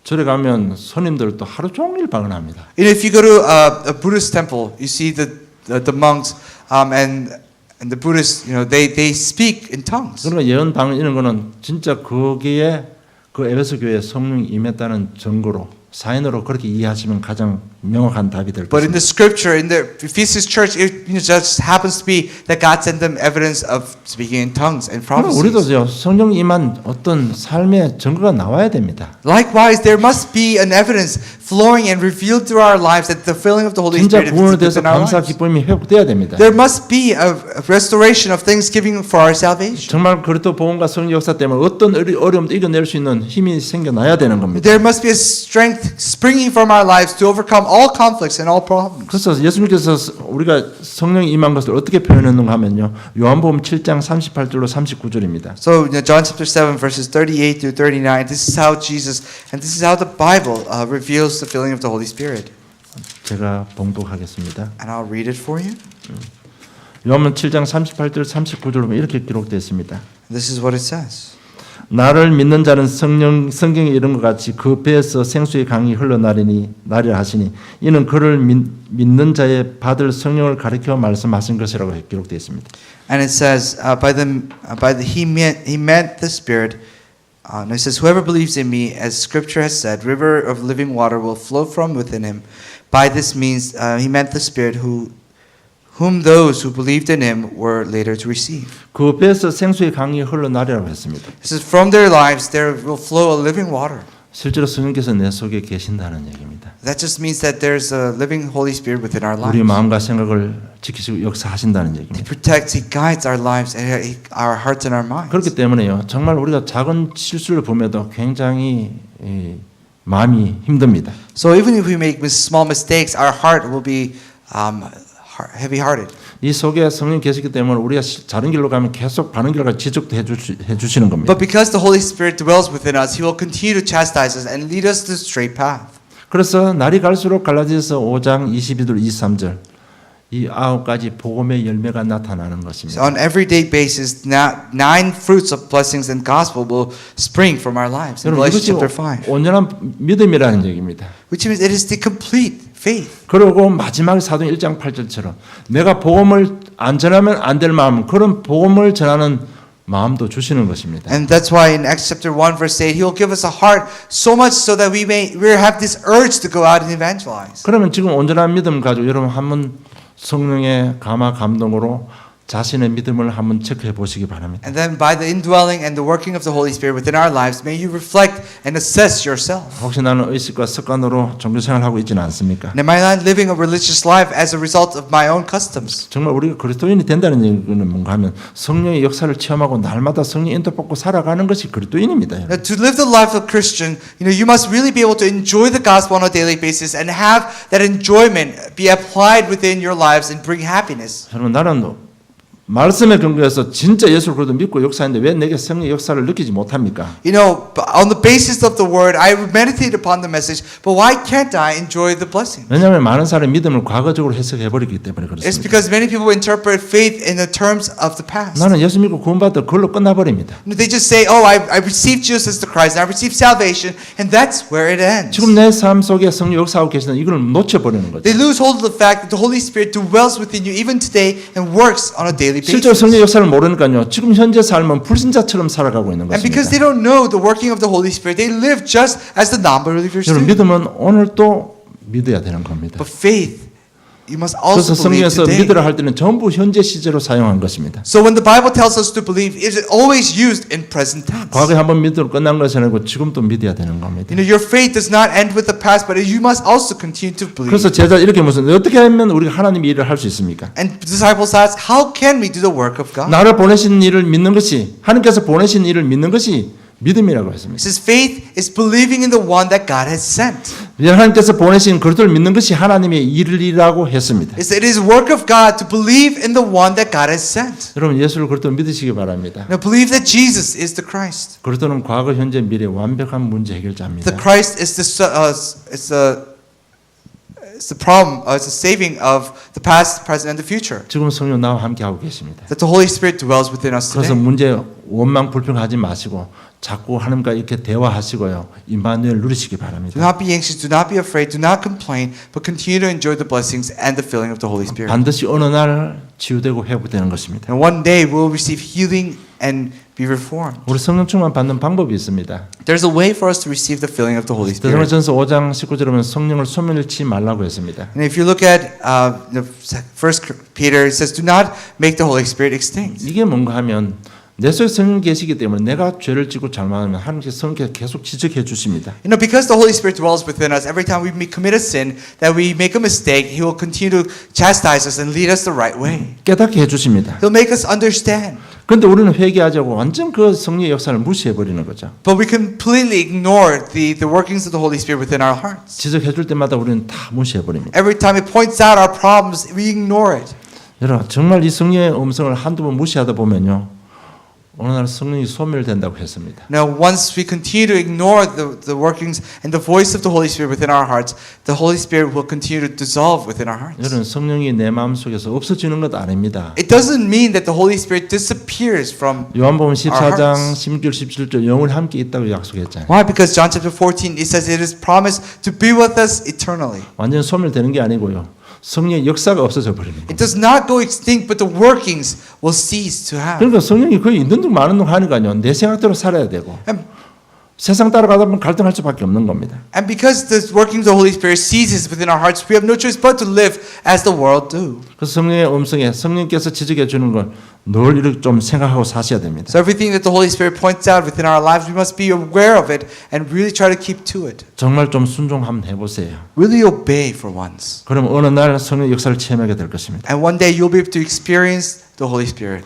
절에 가면 손님들도 하루 종일 방언합니다. If you go to a Buddhist temple, you see the monks and the Buddhists, they speak in tongues. 그러니까 예언 방언 이런 거는 진짜 거기에 그 에베소 교회에 성령이 임했다는 증거로 사인으로 그렇게 이해하시면 가장 명확한 답이 될 But in the 것입니다. scripture, in the Ephesus church, it just happens to be that God sent them evidence of speaking in tongues and 그럼 prophecies. 우리도 성령 임한 어떤 삶의 증거가 나와야 됩니다. Likewise, there must be an evidence flowing and revealed through our lives that the filling of the Holy 진짜 Spirit 구원에 is 대해서 within our 감사 lives. 기쁨이 회복돼야 됩니다. There must be a restoration of thanksgiving for our salvation. 정말 그리스도 복음과 성령 역사 때문에 어떤 어려움도 이겨낼 수 있는 힘이 생겨나야 되는 겁니다. There must be a strength springing from our lives to overcome all conflicts and all problems. 그래서 예수님께서 우리가 성령이 임한 것을 어떻게 표현했는가 하면요. 요한복음 7장 38절로 39절입니다. So John chapter 7 verses 38 through 39, this is how Jesus and this is how the Bible reveals the filling of the Holy Spirit. 제가 봉독하겠습니다. And I'll read it for you. 요한복음 7장 38절 39절로 이렇게 기록되어 있습니다. This is what it says. 나를 믿는 자는 성경에 이런 것 같이 그 배에서 생수의 강이 흘러나리라 하시니 이는 그를 믿는 자의 받을 성령을 가리켜 말씀하신 것이라고 기록되어 있습니다. And it says, he meant the Spirit. And it says, whoever believes in me, as Scripture has said, river of living water will flow from within him. By this means, he meant the Spirit whom those who believed in him were later to receive. 그 배에서 생수의 강이 흘러나리라고 했습니다. It says, from their lives there will flow a living water. 실제로 성령께서 내 속에 계신다는 얘기입니다. That just means that there's a living Holy Spirit within our 우리 lives. 마음과 생각을 지키시고 역사하신다는 He 얘기입니다. protects, He guides our lives, and our hearts and our minds. 그렇기 때문에요. 정말 우리가 작은 실수를 보면도 굉장히 마음이 힘듭니다. So even if we make small mistakes, our heart will be heavy-hearted. 이 속에 성령 계시기 때문에 우리가 다른 길로 가면 계속 바른 길로 지적도 해주시는 겁니다. But because the Holy Spirit dwells within us, He will continue to chastise us and lead us to the straight path. 그래서 날이 갈수록 갈라디아서 5장 22절 23절 이 9가지 복음의 열매가 나타나는 So 것입니다. on everyday basis, 9 fruits of blessings and gospel will spring from our lives. In 여러분 Galatians 이것이 chapter 5. 온전한 믿음이라는 얘기입니다. Which means it is the complete faith. 그리고 마지막 사도행 1장 8절처럼 내가 복음을 안 전하면 안 될 마음 그런 복음을 전하는 마음도 주시는 것입니다. And that's why in Acts chapter 1 verse 8, He will give us a heart so much so that we have this urge to go out and evangelize. 그러면 지금 온전한 믿음 가지고 여러분 한번 성령의 감화 감동으로 자신의 믿음을 한번 체크해 보시기 바랍니다. And then by the indwelling and the working of the Holy Spirit within our lives, may you reflect and assess yourself. 혹시 나는 의식과 습관으로 종교생활을 하고 있지는 않습니까? And am I not living a religious life as a result of my own customs? 정말 우리가 그리스도인이 된다는 얘기는 뭔가 하면 성령의 역사를 체험하고 날마다 성령 인도받고 살아가는 것이 그리스도인입니다. Now, to live the life of a Christian, you must really be able to enjoy the gospel on a daily basis and have that enjoyment be applied within your lives and bring happiness. 여러분 나는 말씀에 근거해서 진짜 예수를 그래도 믿고 역사했는데 왜 내게 성령의 역사를 느끼지 못합니까? On the basis of the word, I meditate upon the message, but why can't I enjoy the blessing? 왜냐하면 많은 사람이 믿음을 과거적으로 해석해 버리기 때문에 It's 그렇습니다. because many people interpret faith in the terms of the past. 나는 예수 믿고 구원받다 그걸로 끝나버립니다. They just say, oh, I received Jesus as the Christ, I received salvation, and that's where it ends. 지금 내 삶 속에 성령 역사하고 계시는 이걸 놓쳐버리는 거죠. They lose hold of the fact that the Holy Spirit dwells within you even today and works on a daily 실제로 basis. 성령 역사를 모르니까요. 지금 현재 삶은 불신자처럼 살아가고 있는 And because they 것입니다. don't know the working of the Holy Spirit, they live just as the non-believers 여러분 do. 믿음은 오늘도 믿어야 되는 겁니다. But faith, you must 그래서 also believe 성경에서 today. 믿으라 할 때는 전부 현재 시제로 사용한 것입니다. So when the Bible tells us to believe, it is always used in present tense. 과거에 한번 믿음으로 끝난 것이 아니고 지금도 믿어야 되는 겁니다. Your faith does not end with the past, but you must also continue to believe. 그래서 제자 이렇게 묻습니다. 어떻게 하면 우리가 하나님의 일을 할 수 있습니까? And disciples ask, how can we do the work of God? 나를 보내신 일을 믿는 것이 하나님께서 보내신 일을 믿는 것이 믿음이라고 It 했습니다. says faith is believing in the one that God has sent. 하나님께서 보내신 그리스도를 믿는 것이 하나님의 일이라고 했습니다. It is work of God to believe in the one that God has sent. 여러분 예수를 그리스도 믿으시기 바랍니다. Now believe that Jesus is the Christ. 그리스도는 과거, 현재, 미래 완벽한 문제 해결자입니다. The Christ is it's the problem. It's the saving of the past, present, and the future. 지금 성령 나와 함께 하고 계십니다. That the Holy Spirit dwells within us 그래서 today. 문제 원망 불평하지 마시고 자꾸 하나님과 이렇게 대화하시고요. 임마누엘 누리시기 Do 바랍니다. not be anxious, do not be afraid, do not complain, but continue to enjoy the blessings and the filling of the Holy Spirit. 반드시 어느 날 치유되고 회복되는 것입니다. And one day we'll receive healing and be reformed. 우리 성령 충만 받는 방법이 있습니다. There's a way for us to receive the filling of the Holy Spirit. 데살로니가전서 5장 19절에 보면 성령을 소멸치 말라고 했습니다. And if you look at First Peter, it says, "Do not make the Holy Spirit extinct." 이게 뭔가 하면 내 속에 성령 계시기 때문에 내가 죄를 지고 잘못하면 하나님께서 성령께서 계속 지적해 주십니다. You know, because the Holy Spirit dwells within us, every time we commit a sin, that we make a mistake, He will continue to chastise us and lead us the right way. 깨닫게 해 주십니다. He'll make us understand. 그런데 우리는 회개하지 않고 완전 그 성령의 역사를 무시해 버리는 거죠. But we completely ignore the workings of the Holy Spirit within our hearts. 지적해 줄 때마다 우리는 다 무시해 버립니다. Every time it points out our problems, we ignore it. 여러분 정말 이 성령의 음성을 한두 번 무시하다 보면요. 어느 날 성령이 소멸된다고 했습니다. Now, once we continue to ignore the workings and the voice of the Holy Spirit within our hearts, the Holy Spirit will continue to dissolve within our hearts. 여러분 성령이 내 마음속에서 없어지는 것 아닙니다. It doesn't mean that the Holy Spirit disappears from 요한복음 our 14장 hearts. 16절 17절 영원히 함께 있다고 약속했잖아요. Why? Because John chapter 14, it says it is promised to be with us eternally. 완전 소멸되는 게 아니고요. 성령의 역사가 없어져 버립니다. It does not go extinct, but the workings will cease to have. 그러니까 성령이 거의 있는 둥 마는 둥 하니까요. 내 생각대로 살아야 되고 And, 세상 따라가다 보면 갈등할 수밖에 없는 겁니다. and because the workings of the Holy Spirit ceases within our hearts, we have no choice but to live as the world do. 그래서 성령의 음성에 성령께서 지적해 주는 걸 늘 이렇게 좀 생각하고 사셔야 됩니다. So everything that the Holy Spirit points out within our lives, we must be aware of it and really try to keep to it. 정말 좀 순종 한번 해보세요. Really obey for once. 그럼 어느 날 성령 역사를 체험하게 될 것입니다. And one day you'll be able to experience the Holy Spirit.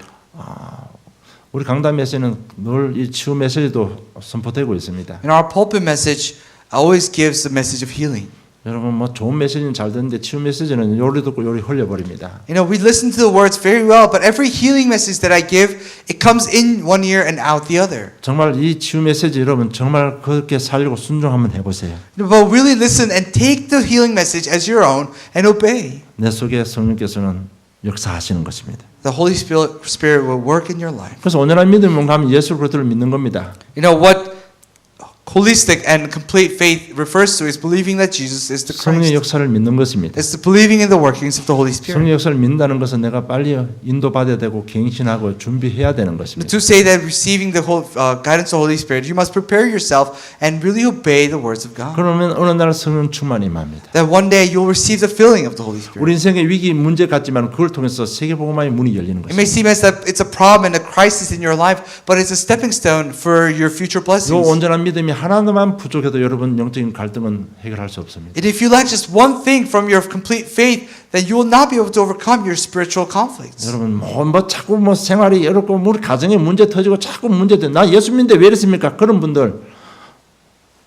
우리 강단 메시지는 늘 이 치유 메시지도 선포되고 있습니다. In our pulpit message, always gives the message of healing. 여러분 뭐 좋은 메시지는 잘 듣는데 치유 메시지는 요리 듣고 요리 흘려버립니다. You know, we listen to the words very well, but every healing message that I give, it comes in one ear and out the other. 정말 이 치유 메시지 여러분 정말 그렇게 살려고 순종 한번 해보세요. But really listen and take the healing message as your own and obey. 내 속에 성령께서는 역사하시는 것입니다. The Holy Spirit will work in your life. 그래서 온전한 믿음이 뭔가 하면 예수 그리스도를 믿는 겁니다. You know what holistic and complete faith refers to is believing that Jesus is the 성령의 Christ. 역사를 믿는 것입니다. It's the believing in the workings of the Holy Spirit. 성령의 역사를 믿는다는 것은 내가 빨리 인도받아야 되고 갱신하고 준비해야 되는 것입니다. To say that receiving the whole guidance of the Holy Spirit, you must prepare yourself and really obey the words of God. 그러면 어느 날 성령 충만이 임합니다. That one day you'll receive the filling of the Holy Spirit. 우리 인생의 위기 문제 같지만 그걸 통해서 세계복음화의 문이 열리는 It may 것입니다. seem as that it's a problem and a crisis in your life, but it's a stepping stone for your future 이 blessings. 온전한 믿음이 하나만 부족해도 여러분 영적인 갈등은 해결할 수 없습니다. And if you lack just one thing from your complete faith, then you will not be able to overcome your spiritual conflicts. 여러분 뭐 자꾸 뭐 생활이 어렵고 뭐 우리 가정에 문제 터지고 자꾸 문제돼 나 예수 믿는데 왜 이랬습니까? 그런 분들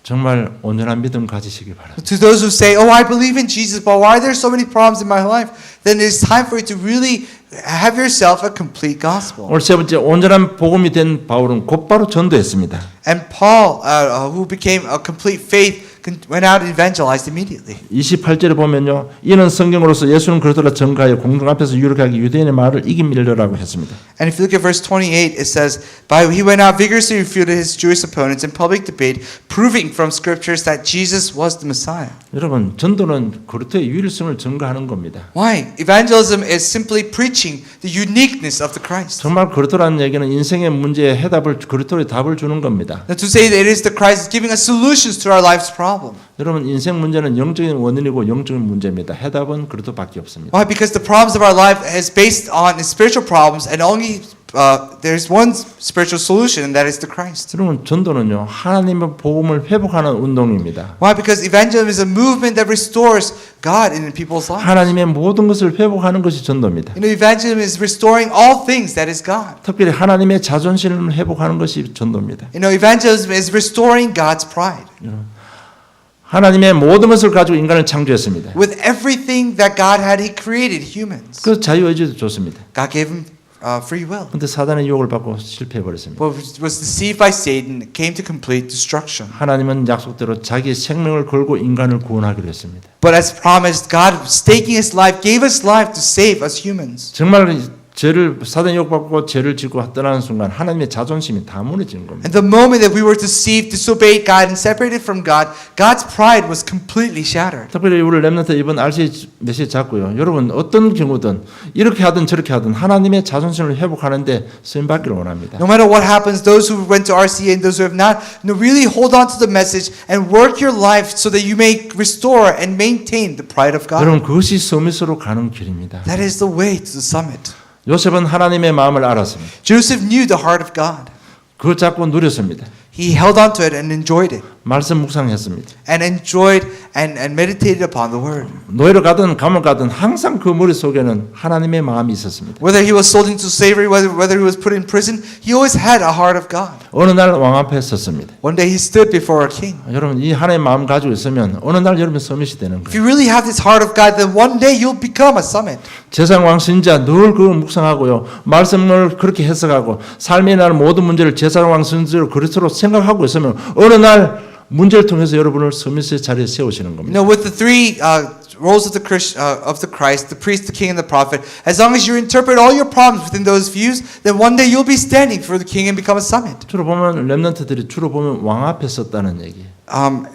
정말 온전한 믿음 가지시기 바랍니다. To those who say, "Oh, I believe in Jesus, but why are there so many problems in my life?" Then it's time for you to really have yourself a complete gospel. 오늘 세 번째 온전한 복음이 된 바울은 곧바로 전도했습니다. And Paul, who became a complete faith, went out and evangelized immediately. 28절에 보면요. 이는 성경으로서 예수는 그리스도라 증거하여 공중 앞에서 유력하게 유대인의 말을 이기밀려라고 했습니다. And if you look at verse 28, it says, he went out vigorously refuted his Jewish opponents in public debate, proving from scriptures that Jesus was the Messiah. 여러분 전도는 그리스도의 유일성을 증거하는 겁니다. Why? Evangelism is simply preaching the uniqueness of the Christ. 정말 그리스도라는 얘기는 인생의 문제에 해답을 그리스도의 답을 주는 겁니다. Now, to say that it is the Christ giving us solutions to our life's problem. 여러분 인생 문제는 영적인 원인이고 영적인 문제입니다. 해답은 그리스도밖에 없습니다. Why? Because the problems of our life is based on spiritual problems, and only there's one spiritual solution, and that is the Christ. 여러분 전도는요 하나님의 복음을 회복하는 운동입니다. Why? Because evangelism is a movement that restores God in people's lives. 하나님의 모든 것을 회복하는 것이 전도입니다. You know, evangelism is restoring all things that is God. 특별히 하나님의 자존심을 회복하는 것이 전도입니다. You know, evangelism is restoring God's pride. 하나님의 모든 것을 가지고 인간을 창조했습니다. With everything that God had, He created humans. 그 자유의지도 좋습니다. God gave him free will. 근데 사단의 유혹을 받고 실패해 버렸습니다. But was deceived by Satan, came to complete destruction. 하나님은 약속대로 자기의 생명을 걸고 인간을 구원하기로 했습니다. But as promised, God, staking His life, gave His life to save us humans. 정말 사단의 유혹받고 죄를 짓고 떠나는 순간 하나님의 자존심이 다 무너지는 겁니다. And the moment that we were deceived, disobeyed God, and separated from God, God's pride was completely shattered. 특별히 우리 렘넌트 이번 RC 메시지 잡고요. 여러분 어떤 경우든 이렇게 하든 저렇게 하든 하나님의 자존심을 회복하는데 쓰임받기를 원합니다. No matter what happens, those who went to RCA and those who have not, really hold on to the message and work your life so that you may restore and maintain the pride of God. 여러분 그것이 서밋으로 가는 길입니다. That is the way to the summit. 요셉은 하나님의 마음을 알았습니다. Joseph knew the heart of God. 그걸 잡고 누렸습니다. He held on to it and enjoyed it. 말씀 묵상했습니다. And enjoyed and meditated upon the word. 노예로 가든 감옥 가든 항상 그 머릿속에는 하나님의 마음이 있었습니다. Whether he was sold into slavery, whether he was put in prison, he always had a heart of God. 어느 날 왕 앞에 섰습니다. One day he stood before a king. 여러분 이 하나님의 마음 가지고 있으면 어느 날 여러분 서밋이 되는 If 거예요. you really have this heart of God, then one day you'll become a summit. 제사장 신자 늘 그거 묵상하고요. 말씀을 그렇게 해석하고 삶에 나는 모든 문제를 제사장 신자로 그리스도로 생각하고 있으면 어느 날 문제를 통해서 여러분을 서밋의 자리에 세우시는 You 겁니다. know, with the three roles of the Christ, the priest, the king, and the prophet, as long as you interpret all your problems within those views, then one day you'll be standing for the king and become a summit. 주로 보면 렘넌트들이 주로 보면 왕 앞에 섰다는 얘기예요.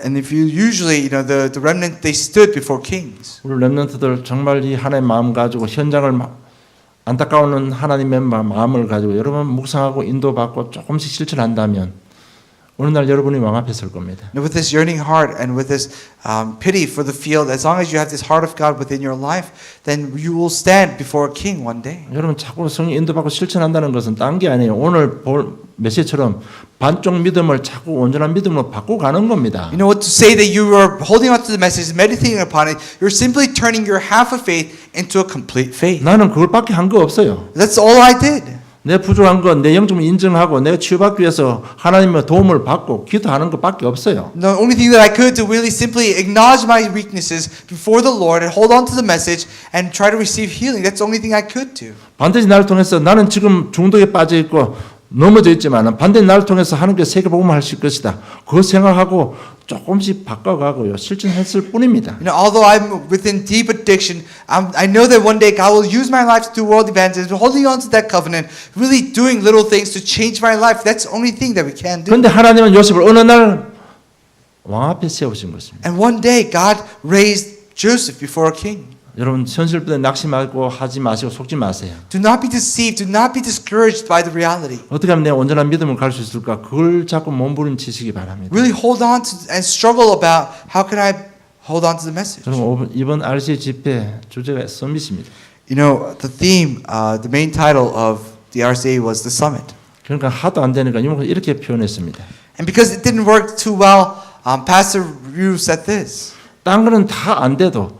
And if you usually, the remnant, they stood before kings. 우리 렘넌트들 정말 이 하나님의 마음 가지고 현장을 안타까운 하나님의 마음을 가지고 여러분 묵상하고 인도받고 조금씩 실천한다면 어느 날 여러분이 왕 앞에 설 겁니다. And with this yearning heart and with this pity for the field, as long as you have this heart of God within your life, then you will stand before a king one day. 여러분 자꾸 성령 인도받고 실천한다는 것은 딴 게 아니에요. 오늘 볼 메시지처럼 반쪽 믿음을 자꾸 온전한 믿음으로 바꾸고 가는 겁니다. You know what to say that you are holding on to the message, meditating upon it, you're simply turning your half of faith into a complete faith. 나는 그걸밖에 한 거 없어요. That's all I did. 내 부족한 것, 내 영점을 인정하고 내가 치유받기 위해서 하나님의 도움을 받고 기도하는 것밖에 없어요. The only thing that I could do really simply acknowledge my weaknesses before the Lord and hold on to the message and try to receive healing. That's the only thing I could do. 반드시 나를 통해서 나는 지금 중독에 빠져 있고 넘어져 있지만 반드시 나를 통해서 하나님께 세계복음을 하실 것이다. 그거 생각하고 조금씩 바꿔가고요. 실천했을 뿐입니다. You know, although I'm within deep addiction, I know that one day God will use my life to do world evangelism, holding on to that covenant, really doing little things to change my life. That's the only thing that we can do. 그런데 하나님은 요셉을 어느 날 왕 앞에 세우신 것입니다. And one day God raised Joseph before a king. 여러분 현실부터 낙심하고 하지 마시고 속지 마세요. Do not be deceived. Do not be discouraged by the reality. 어떻게 하면 내 온전한 믿음을 갈 수 있을까? 그걸 자꾸 몸부림치시기 바랍니다. Really hold on to and struggle about how can I hold on to the message. 여러분 이번 RC 집회 주제가 서밋입니다. You know, the theme, the main title of the RCA was the summit. 그러니까 하도 안 되니까 이렇게 표현했습니다. And because it didn't work too well, Pastor Ryu said this. 딴 거는 다 안 돼도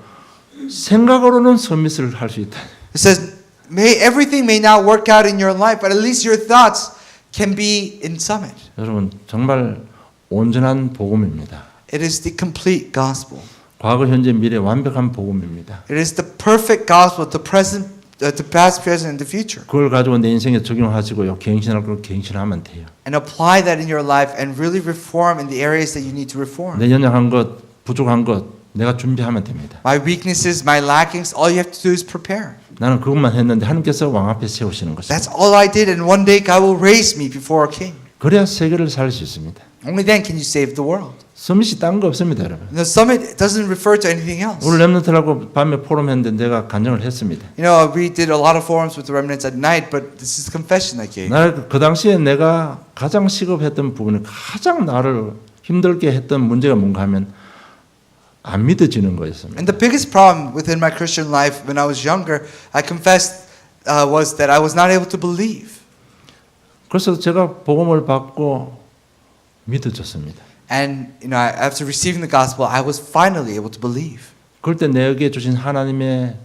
생각으로는 서밋을 할 수 있다. It says, everything may not work out in your life, but at least your thoughts can be in summit. 여러분 정말 온전한 복음입니다. It is the complete gospel. 과거, 현재, 미래 완벽한 복음입니다. It is the perfect gospel, the past, present, and the future. 그걸 가지고 내 인생에 적용하시고요. 갱신할 걸 갱신하면 돼요. And apply that in your life and really reform in the areas that you need to reform. 내 연약한 것, 부족한 것 내가 준비하면 됩니다. My weaknesses, my lackings, all you have to do is prepare. 나는 그것만 했는데 하나님께서 왕 앞에 세우시는 것입니다. That's all I did, and one day God will raise me before a king. 그래야 세계를 살릴 수 있습니다. Only then can you save the world. 서밋이 딴 거 없습니다, 여러분. The summit doesn't refer to anything else. 우리 렘넌트라고 밤에 포럼했는데 내가 간증을 했습니다. You know, we did a lot of forums with the remnants at night, but this is confession I gave. 나 그 당시에 내가 가장 시급했던 부분이 가장 나를 힘들게 했던 문제가 뭔가 하면 안 믿어지는 거였습니다. And the biggest problem within my Christian life when I was younger, I confessed, was that I was not able to believe. 그래서 제가 복음을 받고 믿어졌습니다. And you know, after receiving the gospel, I was finally able to believe. 그럴 때 내게 주신 하나님의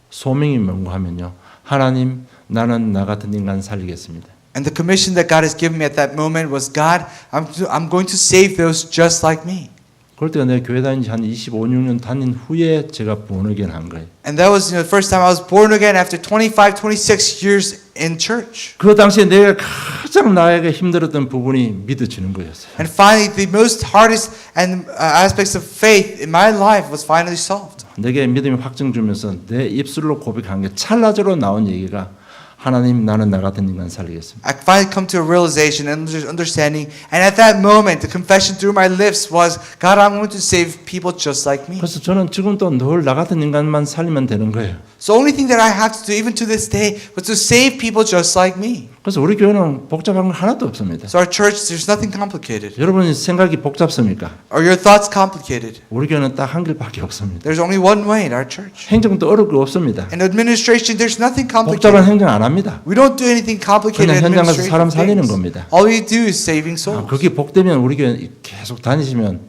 소명이 뭔가 하면요. 하나님, 나는 나 같은 인간 살리겠습니다. And the commission that God has given me at that moment was, God, I'm going to save those just like me. 그럴 때가 내가 교회 다닌 지 한 25, 26년 다닌 후에 제가 born again 한 거예요. And that was the first time I was born again after 25, 26 years in church. 그 당시에 내가 가장 나에게 힘들었던 부분이 믿어지는 거였어요. And finally, the most hardest and aspects of faith in my life was finally solved. 내게 믿음이 확증 주면서 내 입술로 고백한 게 찰나적으로 나온 얘기가 하나님 나는 나 같은 인간 살리겠습니다. I finally come to a realization and understanding, and at that moment, the confession through my lips was, God, I'm going to save people just like me. 그래서 저는 지금도 늘 나 같은 인간만 살리면 되는 거예요. So the only thing that I have to do, even to this day, was to save people just like me. 그래서 우리 교회는 복잡한 건 하나도 없습니다. So our church, there's nothing complicated. 여러분의 생각이 복잡습니까? Are your thoughts complicated? 우리 교회는 딱 한 길밖에 없습니다. There's only one way in our church. 행정도 어렵고 없습니다. In administration, there's nothing 복잡한 complicated. 행정 안 합니다. We don't do anything complicated 그냥 in 현장 가서 사람 administrative 살리는 things. 겁니다. All we do is saving souls. 그게 복되면 우리 교회 계속 다니시면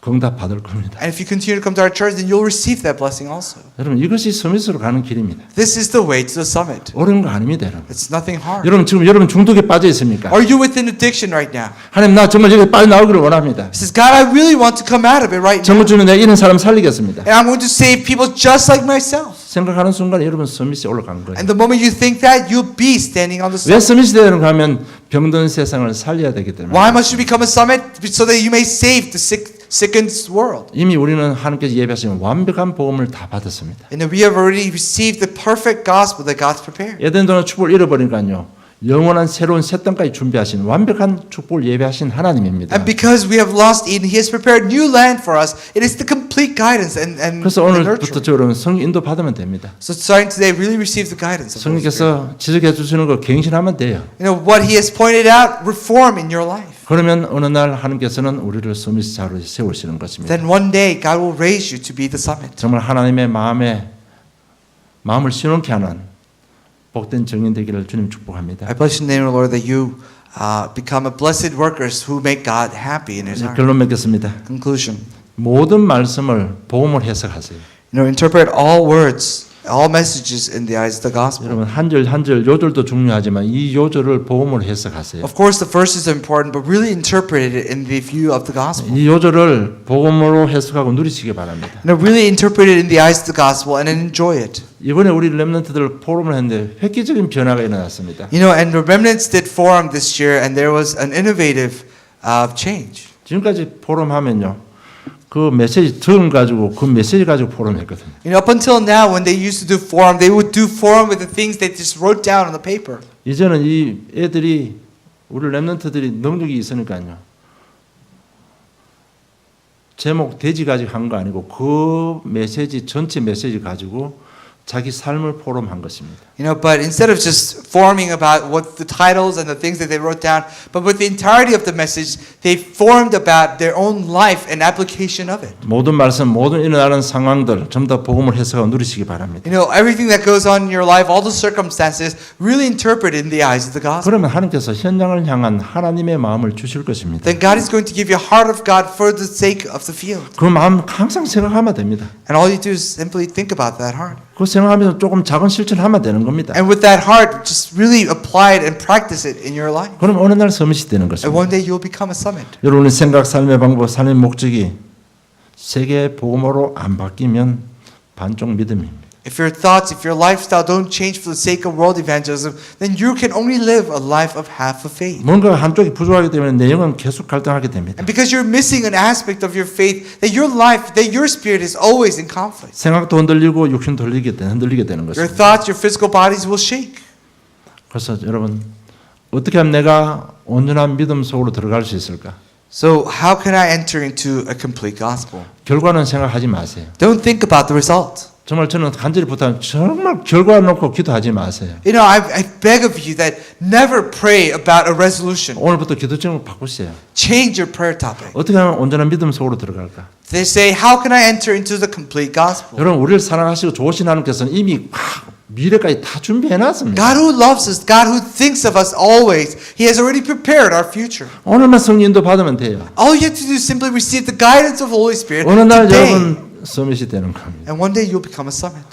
응답 받을 겁니다. And if you continue to come to our church, then you'll receive that blessing also. 여러분 이것이 서밋으로 가는 길입니다. This is the way to the summit. 어려운 거 아닙니다, 여러분. It's nothing hard. 여러분 지금 여러분 중독에 빠져 있습니까? Are you within addiction right now? 하나님 나 정말 여기 빨리 나오기를 원합니다. He says, God, I really want to come out of it right now. 정말 주면 내가 이런 사람 살리겠습니다. And I'm going to save people just like myself. 생각하는 순간 여러분 서밋이 올라간 거예요. And the moment you think that, you'll be standing on the 왜 summit. 서밋이 되는가 하면 병든 세상을 살려야 되기 때문에. Why must you become a summit? So that you may save the sickened world. 이미 우리는 하나님께서 예배하시는 완벽한 복음을 다 받았습니다. And we have already received the perfect gospel that God's prepared. 에덴동의 축복을 잃어버리니까요. 영원한 새로운 새 땅까지 준비하신 완벽한 축복을 예배하신 하나님입니다. And because we have lost Eden, He has prepared new land for us. It is the complete guidance and 그래서 the 오늘부터 nurturing. 여러분 성령 인도 받으면 됩니다. So starting today, really receive the guidance of the Holy Spirit. 성령께서 지적해 주시는 걸 갱신하면 돼요. You know what He has pointed out, reform in your life. 그러면 어느 날 하나님께서는 우리를 서밋자로 세우시는 것입니다. Then one day God will raise you to be the summit. 정말 하나님의 마음을 시원케 하는 복된 증인 되기를 주님 축복합니다. I bless your name, Lord, that you become a blessed workers who make God happy in His heart. 결론 맺겠습니다. Conclusion. 모든 말씀을 복음을 해석하세요. You know, interpret all words, all messages in the eyes of the gospel. 여러분 한 절 한 절 요절도 중요하지만 이 요절을 복음으로 해석하세요. Of course, the verses are important, but really interpret it in the view of the gospel. 이 요절을 복음으로 해석하고 누리시기 바랍니다. You know, really interpret it in the eyes of the gospel and then enjoy it. 이번에 우리 렘넌트들 포럼을 했는데 획기적인 변화가 일어났습니다. You know, and the remnants did forum this year, and there was an innovative change. 지금까지 포럼 하면요. 그 메시지 등 가지고 그 메시지 가지고 포럼했거든요. You know, up until now, when they used to do forum, they would do forum with the things they just wrote down on the paper. 이제는 이 애들이 우리 렘넌트들이 능력이 있으니까요. 제목 돼지 가지고 한 거 아니고 그 메시지 전체 메시지 가지고 자기 삶을 포럼한 것입니다. You know, but instead of just forming about what the titles and the things that they wrote down, but with the entirety of the message, they formed about their own life and application of it. 모든 말씀, 모든 일어나는 상황들 전부 다 복음을 해석하고 누리시기 바랍니다. You know, everything that goes on in your life, all the circumstances, really interpret in the eyes of the gospel. 그러면 하나님께서 현장을 향한 하나님의 마음을 주실 것입니다. Then God is going to give you a heart of God for the sake of the field. 그 마음 항상 생각하면 됩니다. And all you do is simply think about that heart. 그 생각하면서 조금 작은 실천을 하면 되는 겁니다. And with that heart, just really apply it and practice it in your life. 그럼 어느 날 서밋이 되는 And 것입니다. one day you'll become a summit. 여러분의 생각, 삶의 방법, 삶의 목적이 세계 복음으로 안 바뀌면 반쪽 믿음입니다. If your thoughts, if your lifestyle don't change for the sake of world evangelism, then you can only live a life of half of faith. 뭔가 한쪽이 부족하기 때문에 내용은 계속 갈등하게 됩니다. And because you're missing an aspect of your faith, that your life, that your spirit is always in conflict. 생각도 흔들리고 육신도 흔들리게 되는 Your 것입니다. thoughts, your physical bodies will shake. 그래서 여러분 어떻게 하면 내가 온전한 믿음 속으로 들어갈 수 있을까? So how can I enter into a complete gospel? 결과는 생각하지 마세요. Don't think about the result. 정말 저는 간절히 부탁합니다. 정말 결과 놓고 기도하지 마세요. You know, I beg of you that never pray about a resolution. 오늘부터 기도 제목을 바꾸세요. Change your prayer topic. 어떻게 하면 온전한 믿음 속으로 들어갈까? They say, how can I enter into the complete gospel? 여러분 우리를 사랑하시고 좋으신 하나님께서는 이미 미래까지 다 준비해놨습니다. God who loves us, God who thinks of us always, He has already prepared our future. 오늘만 성령도 받으면 돼요. All you have to do is simply receive the guidance of the Holy Spirit 어느 날 today. 여러분 서밋이 되는 겁니다. And one day you'll become a summit.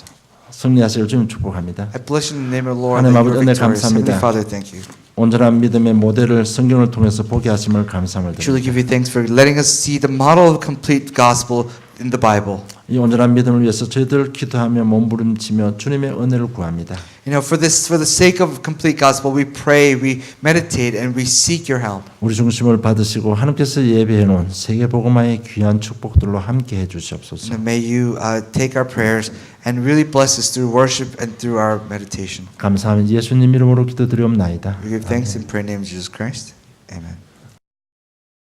승리하시길 주님 축복합니다. I bless you in the name of the Lord. 하나님 That 아버지 you are 은혜 victorious. 감사합니다. Heavenly Father, thank you. 온전한 믿음의 모델을 성경을 통해서 보게 하심을 감사함을 Truly 드립니다. give you thanks for letting us see the model of complete gospel in the Bible. 이 온전한 믿음을 위해서 저희들 기도하며 몸부림치며 주님의 은혜를 구합니다. You know, for the sake of complete gospel, we pray, we meditate, and we seek your help. 우리 중심을 받으시고 하나님께서 예배해 놓은 세계 복음화의 귀한 축복들로 함께 해 주시옵소서. And may you take our prayers and really bless us through worship and through our meditation. 감사하며 예수님 이름으로 기도드리옵나이다. We give thanks and pray in the name of Jesus Christ. Amen.